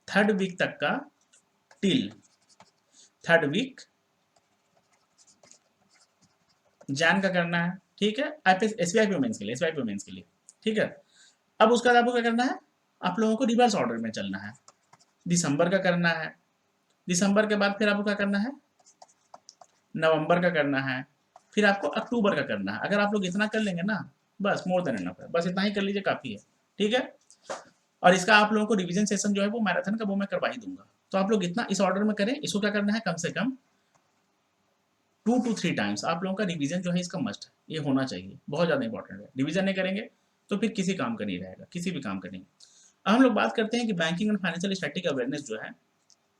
3rd वीक तक का टिल 3rd वीक जैन का करना है, ठीक है, आईपीएस एसबीआई पेमेंट्स के लिए, एसबीआई पेमेंट्स के लिए, ठीक है। अब उसके बाद आपको क्या करना है, आप लोगों को रिवर्स ऑर्डर में चलना है, दिसंबर का करना है, दिसंबर के बाद फिर आपको क्या करना है, नवंबर का करना है, फिर आपको अक्टूबर का करना है। अगर आप लोग इतना कर लेंगे ना बस मोर देन इनफ है, बस इतना ही कर लीजिए काफी है, ठीक है। और इसका आप लोगों को रिवीजन सेशन जो है वो मैराथन का वो मैं करवा ही दूंगा, तो आप लोग इतना इस ऑर्डर में करें। इसको क्या करना है, कम से कम 2 to 3 टाइम्स आप लोगों का रिवीजन जो है इसका मस्ट है, ये होना चाहिए, बहुत ज़्यादा इंपॉर्टेंट है। रिवीजन नहीं करेंगे तो फिर किसी काम का नहीं रहेगा, किसी भी काम का नहीं। अब हम लोग बात करते हैं कि banking and financial static awareness जो है,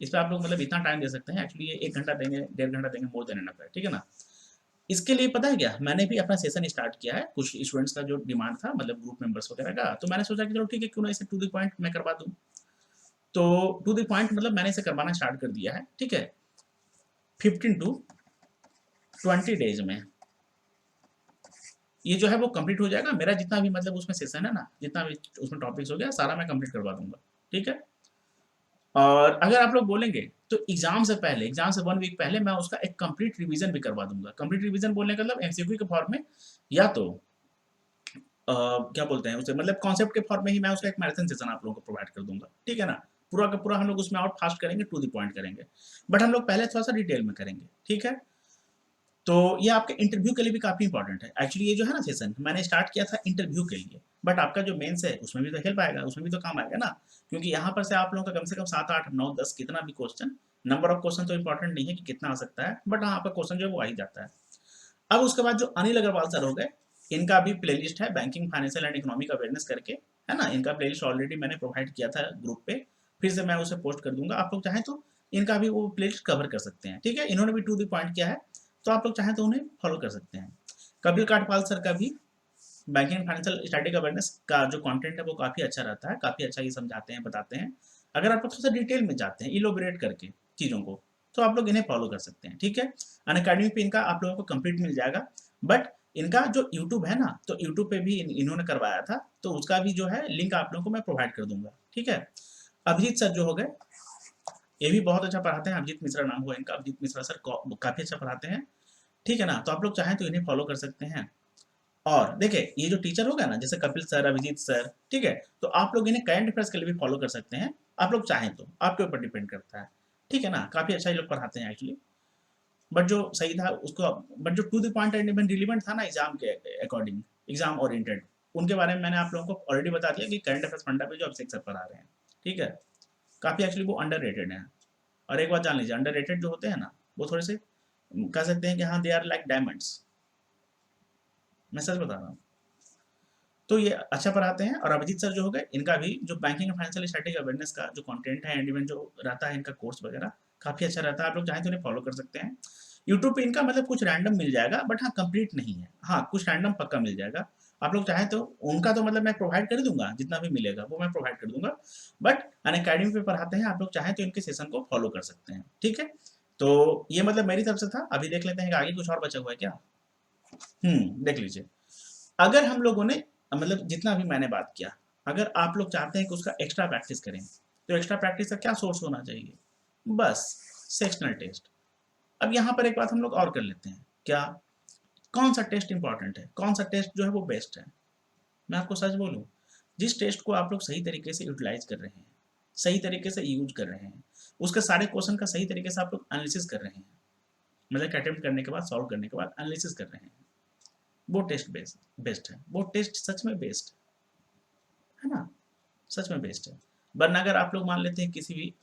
इस पर आप लोग मतलब इतना टाइम दे सकते हैं, एक्चुअली ये 1 घंटा देंगे, 1.5 घंटा देंगे, मोर देन इनफ है, ठीक है ना। इसके लिए पता है क्या, मैंने भी अपना सेशन स्टार्ट किया है, कुछ स्टूडेंट्स का जो डिमांड था मतलब ग्रुप मेंबर्स वगैरह का, तो मैंने सोचा कि चलो ठीक है क्यों ना इसे टू द पॉइंट मैं करवा दूं। तो टू द पॉइंट मतलब मैंने इसे करवाना स्टार्ट कर दिया है, ठीक है। 15 to 20 डेज में ये जो है वो कंप्लीट हो जाएगा, मेरा जितना भी मतलब उसमें सेशन है ना, जितना भी उसमें टॉपिक्स हो गया सारा मैं कंप्लीट करवा दूंगा, ठीक है। और अगर आप लोग बोलेंगे तो एग्जाम से पहले, एग्जाम से 1 वीक पहले मैं उसका एक कंप्लीट रिवीजन भी करवा दूंगा। कंप्लीट रिवीजन बोलने का मतलब एमसीक्यू के फॉर्म में, या तो क्या बोलते हैं उसे, मतलब कॉन्सेप्ट के फॉर्म में ही मैं उसका एक मैराथन सेशन आप लोगों को प्रोवाइड कर दूंगा, ठीक है ना। पूरा का पूरा हम लोग उसमें आउट फास्ट करेंगे, टू द पॉइंट करेंगे, बट हम लोग पहले थोड़ा सा डिटेल में करेंगे, ठीक है। तो ये आपके इंटरव्यू के लिए भी काफ़ी इंपॉर्टेंट है। एक्चुअली ये जो है ना सेशन मैंने स्टार्ट किया था इंटरव्यू के लिए, बट आपका जो मेंस है उसमें भी तो हेल्प आएगा, उसमें भी तो काम आएगा ना, क्योंकि यहाँ पर से आप लोगों का कम से कम 7, 8, 9, 10 कितना भी क्वेश्चन, नंबर ऑफ क्वेश्चन तो इंपॉर्टेंट नहीं है कि कितना आ सकता है, बट हाँ आपका क्वेश्चन जो है वो आ ही जाता है। अब उसके बाद जो अनिल अग्रवाल सर हो गए, इनका भी प्लेलिस्ट है banking financial and economic awareness करके, है ना। इनका प्लेलिस्ट ऑलरेडी मैंने प्रोवाइड किया था ग्रुप पे, फिर से मैं उसे पोस्ट कर दूंगा, आप लोग चाहें तो इनका भी वो प्लेलिस्ट कवर कर सकते हैं, ठीक है। इन्होंने भी टू द पॉइंट किया है, तो आप लोग चाहें तो उन्हें फॉलो कर सकते हैं। कपिल काठपाल सर का भी बैंकिंग फाइनेंशियल स्टैटिक अवेयरनेस का जो कंटेंट है वो काफ़ी अच्छा रहता है, काफ़ी अच्छा ये समझाते हैं, बताते हैं। अगर आप लोग थोड़ा सा डिटेल में जाते हैं, इलोबरेट करके चीज़ों को, तो आप लोग इन्हें फॉलो कर सकते हैं, ठीक है। अनअकैडमी पे इनका आप लोगों को कंप्लीट मिल जाएगा, बट इनका जो यूट्यूब है ना, तो यूट्यूब पे भी इन्होंने करवाया था, तो उसका भी जो है लिंक आप लोगों को मैं प्रोवाइड कर दूंगा, ठीक है। अभिजीत सर जो हो गए, ये भी बहुत अच्छा पढ़ाते हैं, अभिजीत मिश्रा नाम हुआ इनका, अभिजीत मिश्रा सर काफ़ी अच्छा पढ़ाते हैं, ठीक है ना। तो आप लोग चाहें तो इन्हें फॉलो कर सकते हैं। और देखिए ये जो टीचर होगा ना, जैसे कपिल सर, अभिजीत सर, ठीक है, तो आप लोग इन्हें करंट अफेयर्स के लिए भी फॉलो कर सकते हैं, आप लोग चाहें तो, आपके ऊपर डिपेंड करता है, ठीक है ना। काफ़ी अच्छा ये लोग पढ़ाते हैं एक्चुअली, बट जो सही था उसको, बट जो to the point and relevant था ना एग्जाम के अकॉर्डिंग, एग्जाम ओरिएंटेड, उनके बारे में मैंने आप लोगों को ऑलरेडी बता दिया कि करंट अफेयर्स फंडा पे जो अभिषेक सर पढ़ा रहे हैं, ठीक है। काफ़ी एक्चुअली वो अंडररेटेड है। और एक बात जान लीजिए, अंडररेटेड जो होते हैं ना, वो थोड़े से कह सकते हैं कि हाँ दे आर लाइक डायमंड्स, मैं सच बता रहा हूँ। तो ये अच्छा पढ़ाते हैं। और अभिजीत सर जो हो गए, इनका भी जो बैंकिंग और फाइनेंशियल स्टैटिक अवेयरनेस का जो कंटेंट है एंड इवन जो रहता है इनका कोर्स वगैरह, काफ़ी अच्छा रहता है, आप लोग चाहें तो इन्हें फॉलो कर सकते हैं। यूट्यूब पे इनका मतलब कुछ रैंडम मिल जाएगा, बट हाँ कंप्लीट नहीं है, हाँ कुछ रैंडम पक्का मिल जाएगा। आप लोग चाहें तो उनका तो मतलब मैं प्रोवाइड कर दूंगा, जितना भी मिलेगा वो मैं प्रोवाइड कर दूंगा, बट अनअकैडमी पे पढ़ाते हैं, आप लोग चाहें तो इनके सेशन को फॉलो कर सकते हैं, ठीक है। तो ये मतलब मेरी तरफ से था। अभी देख लेते हैं कि आगे कुछ और बचा हुआ है क्या। देख लीजिए, अगर हम लोगों ने मतलब जितना भी मैंने बात किया, अगर आप लोग चाहते हैं कि उसका एक्स्ट्रा प्रैक्टिस करें, तो एक्स्ट्रा प्रैक्टिस का क्या सोर्स होना चाहिए, बस सेक्शनल टेस्ट। अब यहाँ पर एक बात हम लोग और कर लेते हैं, क्या, कौन सा टेस्ट इंपॉर्टेंट है, कौन सा टेस्ट जो है वो बेस्ट है। मैं आपको सच बोलूँ, जिस टेस्ट को आप लोग सही तरीके से यूटिलाइज कर रहे हैं, सही तरीके से यूज कर रहे हैं, उसके सारे क्वेश्चन का सही तरीके से आप लोग एनालिसिस कर रहे हैं, मतलब अटेम्प्ट करने के बाद, सॉल्व करने के बाद एनालिसिस कर रहे हैं, वो टेस्ट बेस्ट है, वो टेस्ट सच में बेस्ट है ना, सच में बेस्ट है। वरना अगर आप लोग मान लेते हैं किसी भी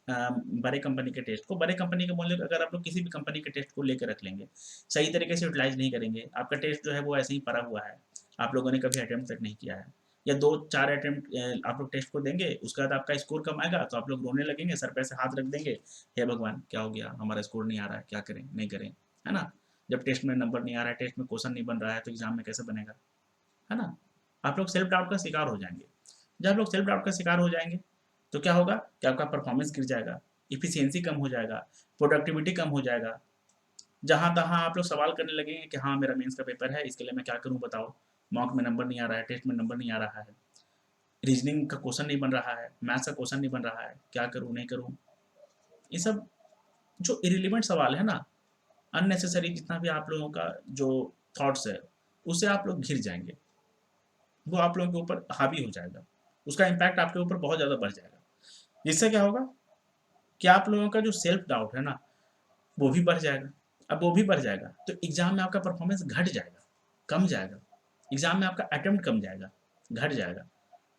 बड़े कंपनी के टेस्ट को, बड़े कंपनी के बोले, अगर आप लोग किसी भी कंपनी के टेस्ट को लेकर रख लेंगे, सही तरीके से यूटिलाइज नहीं करेंगे, आपका टेस्ट जो है वो ऐसे ही पड़ा हुआ है, आप लोगों ने कभी अटेम्प्ट तक नहीं किया है, या 2-4 अटेम्प्ट आप लोग टेस्ट को देंगे, उसके बाद आपका स्कोर कम आएगा तो आप लोग रोने लगेंगे, सर पे से हाथ रख देंगे, हे भगवान क्या हो गया, हमारा स्कोर नहीं आ रहा है, क्या करें नहीं करें, है ना। जब टेस्ट में नंबर नहीं आ रहा है, टेस्ट में क्वेश्चन नहीं बन रहा है, तो एग्जाम में कैसे बनेगा, है ना। आप लोग सेल्फ डाउट का शिकार हो जाएंगे। जब आप लोग सेल्फ डाउट का शिकार हो जाएंगे, तो क्या होगा कि आपका परफॉर्मेंस गिर जाएगा, इफिशियंसी कम हो जाएगा, प्रोडक्टिविटी कम हो जाएगा। जहाँ तहाँ आप लोग सवाल करने लगेंगे कि हाँ मेरा मेंस का पेपर है, इसके लिए मैं क्या करूँ बताओ, मॉक में नंबर नहीं आ रहा है, टेस्ट में नंबर नहीं आ रहा है, रीजनिंग का क्वेश्चन नहीं बन रहा है, मैथ्स का क्वेश्चन नहीं बन रहा है, क्या करूँ नहीं करूँ। ये सब जो इरिलीवेंट सवाल है ना, अननेसेसरी जितना भी आप लोगों का जो थॉट्स है, उससे आप लोग घिर जाएंगे, वो आप लोगों के ऊपर हावी हो जाएगा, उसका इम्पैक्ट आपके ऊपर बहुत ज़्यादा बढ़ जाएगा। जिससे क्या होगा कि आप लोगों का जो सेल्फ डाउट है ना, वो भी बढ़ जाएगा। अब वो भी बढ़ जाएगा तो एग्जाम में आपका परफॉर्मेंस घट जाएगा, कम जाएगा, एग्जाम में आपका अटेम्प्ट कम जाएगा, घट जाएगा।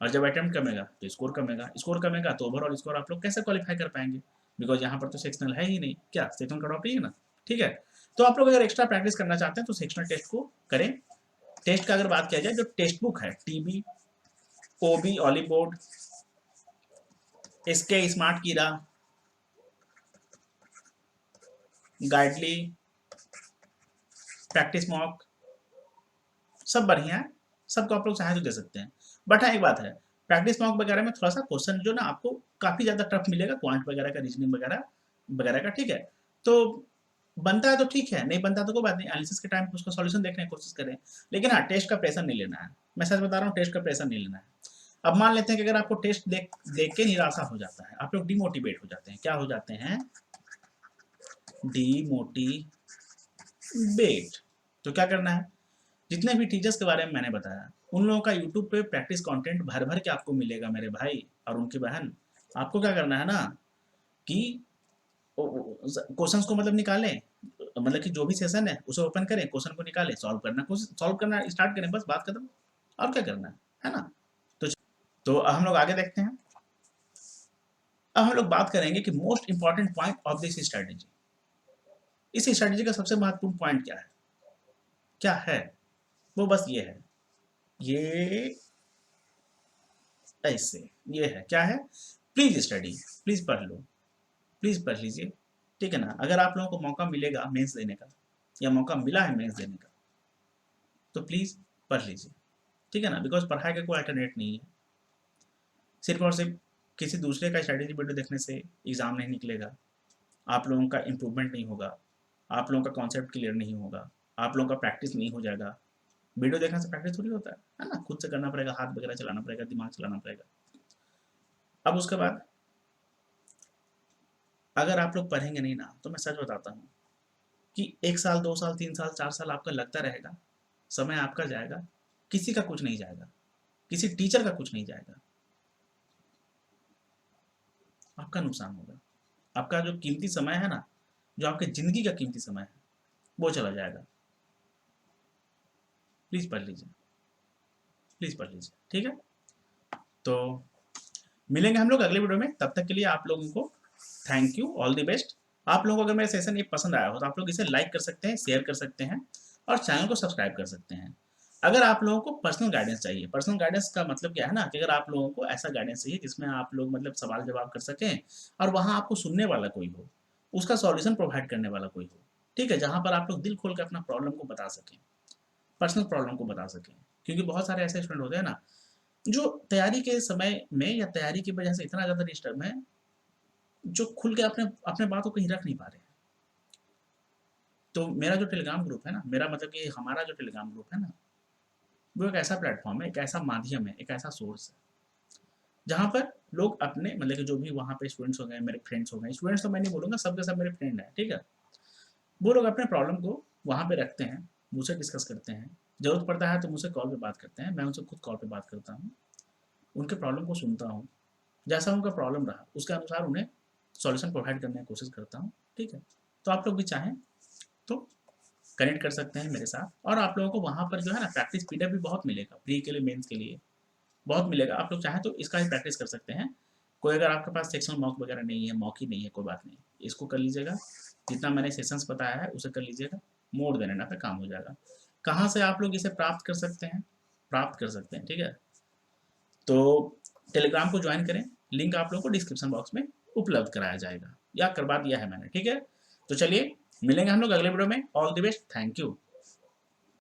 और जब अटेम्प्ट कमेगा तो स्कोर कमेगा, स्कोर कमेगा तो ओवरऑल स्कोर आप लोग कैसे क्वालिफाई कर पाएंगे, बिकॉज यहाँ पर तो सेक्शनल है ही नहीं, क्या सेक्शनल कट ऑफ ही है ना, ठीक है। तो आप लोग अगर एक्स्ट्रा प्रैक्टिस करना चाहते हैं तो सेक्शनल टेस्ट को करें। टेस्ट का अगर बात किया जाए, जो टेक्स्ट बुक है, टीबी, ओबी, ऑलीबोर्ड, एसके स्मार्ट कीड़ा, गाइडली, प्रैक्टिस मॉक, सब बढ़िया है, सबको आप लोग चाहे तो दे सकते हैं। बट हाँ एक बात है, प्रैक्टिस मॉक वगैरह में थोड़ा सा क्वेश्चन जो ना आपको काफ़ी ज़्यादा टफ मिलेगा, क्वांट वगैरह का, रीजनिंग वगैरह वगैरह का, ठीक है। तो बनता है तो ठीक है, नहीं बनता तो कोई बात नहीं, एनालिसिस के टाइम उसका सॉल्यूशन देखने की कोशिश करें। लेकिन हाँ टेस्ट का प्रेशर नहीं लेना है, मैं सच बता रहा हूँ, टेस्ट का प्रेशर नहीं लेना है। अब मान लेते हैं कि अगर आपको टेस्ट देख देख के निराशा हो जाता है, आप लोग डिमोटिवेट हो जाते हैं, क्या हो जाते हैं, डिमोटिवेट, तो क्या करना है, जितने भी टीचर्स के बारे में मैंने बताया उन लोगों का यूट्यूब पे प्रैक्टिस कंटेंट भर भर के आपको मिलेगा मेरे भाई और उनकी बहन। आपको क्या करना है ना कि क्वेश्चंस को मतलब निकालें, मतलब कि जो भी सेशन है उसे ओपन करें, क्वेश्चन को निकालें, सॉल्व करना स्टार्ट करें, बस बात खत्म। और क्या करना है ना। तो अब हम लोग आगे देखते हैं। अब हम लोग बात करेंगे कि most important point of this strategy. इस स्ट्रेटेजी का सबसे महत्वपूर्ण पॉइंट क्या है? वो बस ये है, ये ऐसे, ये है क्या है, प्लीज स्टडी, प्लीज पढ़ लो, प्लीज पढ़ लीजिए, ठीक है ना। अगर आप लोगों को मौका मिलेगा मेंस देने का या मौका मिला है मेंस देने का तो प्लीज पढ़ लीजिए, ठीक है ना। बिकॉज पढ़ाई का कोई अल्टरनेट नहीं है। सिर्फ और सिर्फ किसी दूसरे का स्ट्रेटेजी वीडियो देखने से एग्जाम नहीं निकलेगा, आप लोगों का इंप्रूवमेंट नहीं होगा, आप लोगों का कॉन्सेप्ट क्लियर नहीं होगा, आप लोगों का प्रैक्टिस नहीं हो जाएगा। वीडियो देखने से प्रैक्टिस थोड़ी होता है ना, खुद से करना पड़ेगा, हाथ वगैरह चलाना पड़ेगा, दिमाग चलाना पड़ेगा। अब उसके बाद अगर आप लोग पढ़ेंगे नहीं ना तो मैं सच बताता हूँ कि 1 साल 2 साल 3 साल 4 साल आपका लगता रहेगा, समय आपका जाएगा, किसी का कुछ नहीं जाएगा, किसी टीचर का कुछ नहीं जाएगा, आपका नुकसान होगा। आपका जो कीमती समय है ना, जो आपके जिंदगी का कीमती समय है, वो चला जाएगा। प्लीज पढ़ लीजिए, प्लीज पढ़ लीजिए, ठीक है। तो मिलेंगे हम लोग अगले वीडियो में, तब तक के लिए आप लोगों को thank you, all the best. आप लोगों को अगर मेरा सेशन ये पसंद आया हो तो आप लोग इसे लाइक कर सकते हैं, शेयर कर सकते हैं और चैनल को सब्सक्राइब कर सकते हैं। अगर आप लोगों को पर्सनल गाइडेंस चाहिए, पर्सनल गाइडेंस का मतलब क्या है ना कि अगर आप लोगों को ऐसा गाइडेंस चाहिए जिसमें आप लोग मतलब सवाल जवाब कर सकें और वहाँ आपको सुनने वाला कोई हो, उसका सॉल्यूशन प्रोवाइड करने वाला कोई हो, ठीक है, जहाँ पर आप लोग दिल खोल कर अपना प्रॉब्लम को बता सकें, पर्सनल प्रॉब्लम को बता सकें। क्योंकि बहुत सारे ऐसे स्टूडेंट होते हैं ना जो तैयारी के समय में या तैयारी की वजह से इतना ज़्यादा डिस्टर्ब है, जो खुल के अपने अपने बातों को कहीं रख नहीं पा रहे हैं। तो मेरा जो टेलीग्राम ग्रुप है ना, मेरा मतलब कि हमारा जो टेलीग्राम ग्रुप है ना, वो एक ऐसा प्लेटफॉर्म है, एक ऐसा माध्यम है, एक ऐसा सोर्स है जहाँ पर लोग अपने मतलब कि जो भी वहाँ पे स्टूडेंट्स हो गए, मेरे फ्रेंड्स हो गए, स्टूडेंट्स तो मैं नहीं बोलूँगा, सब के सब मेरे फ्रेंड हैं, ठीक है। वो लोग अपने प्रॉब्लम को वहाँ पे रखते हैं, मुझसे डिस्कस करते हैं, ज़रूरत पड़ता है तो मुझसे कॉल पे बात करते हैं, मैं उनसे खुद कॉल पे बात करता हूँ, उनके प्रॉब्लम को सुनता हूँ, जैसा उनका प्रॉब्लम रहा उसके अनुसार उन्हें सॉल्यूशन प्रोवाइड करने की कोशिश करता हूँ, ठीक है। तो आप लोग भी चाहें तो कनेक्ट कर सकते हैं मेरे साथ और आप लोगों को वहाँ पर जो है ना प्रैक्टिस पीडीएफ भी बहुत मिलेगा, प्री के लिए मेंस के लिए बहुत मिलेगा। आप लोग चाहें तो इसका ही प्रैक्टिस कर सकते हैं। कोई अगर आपके पास सेक्शनल मॉक वगैरह नहीं है, मॉक ही नहीं है, कोई बात नहीं, इसको कर लीजिएगा, जितना मैंने सेशंस बताया है उसे कर लीजिएगा, मोड़ देने पे काम हो जाएगा। कहाँ से आप लोग इसे प्राप्त कर सकते हैं, प्राप्त कर सकते हैं, ठीक है। तो टेलीग्राम को ज्वाइन करें, लिंक आप लोगों को डिस्क्रिप्शन बॉक्स में उपलब्ध कराया जाएगा या करवा दिया है मैंने, ठीक है। तो चलिए मिलेंगे हम लोग अगले वीडियो में, all the best, thank you.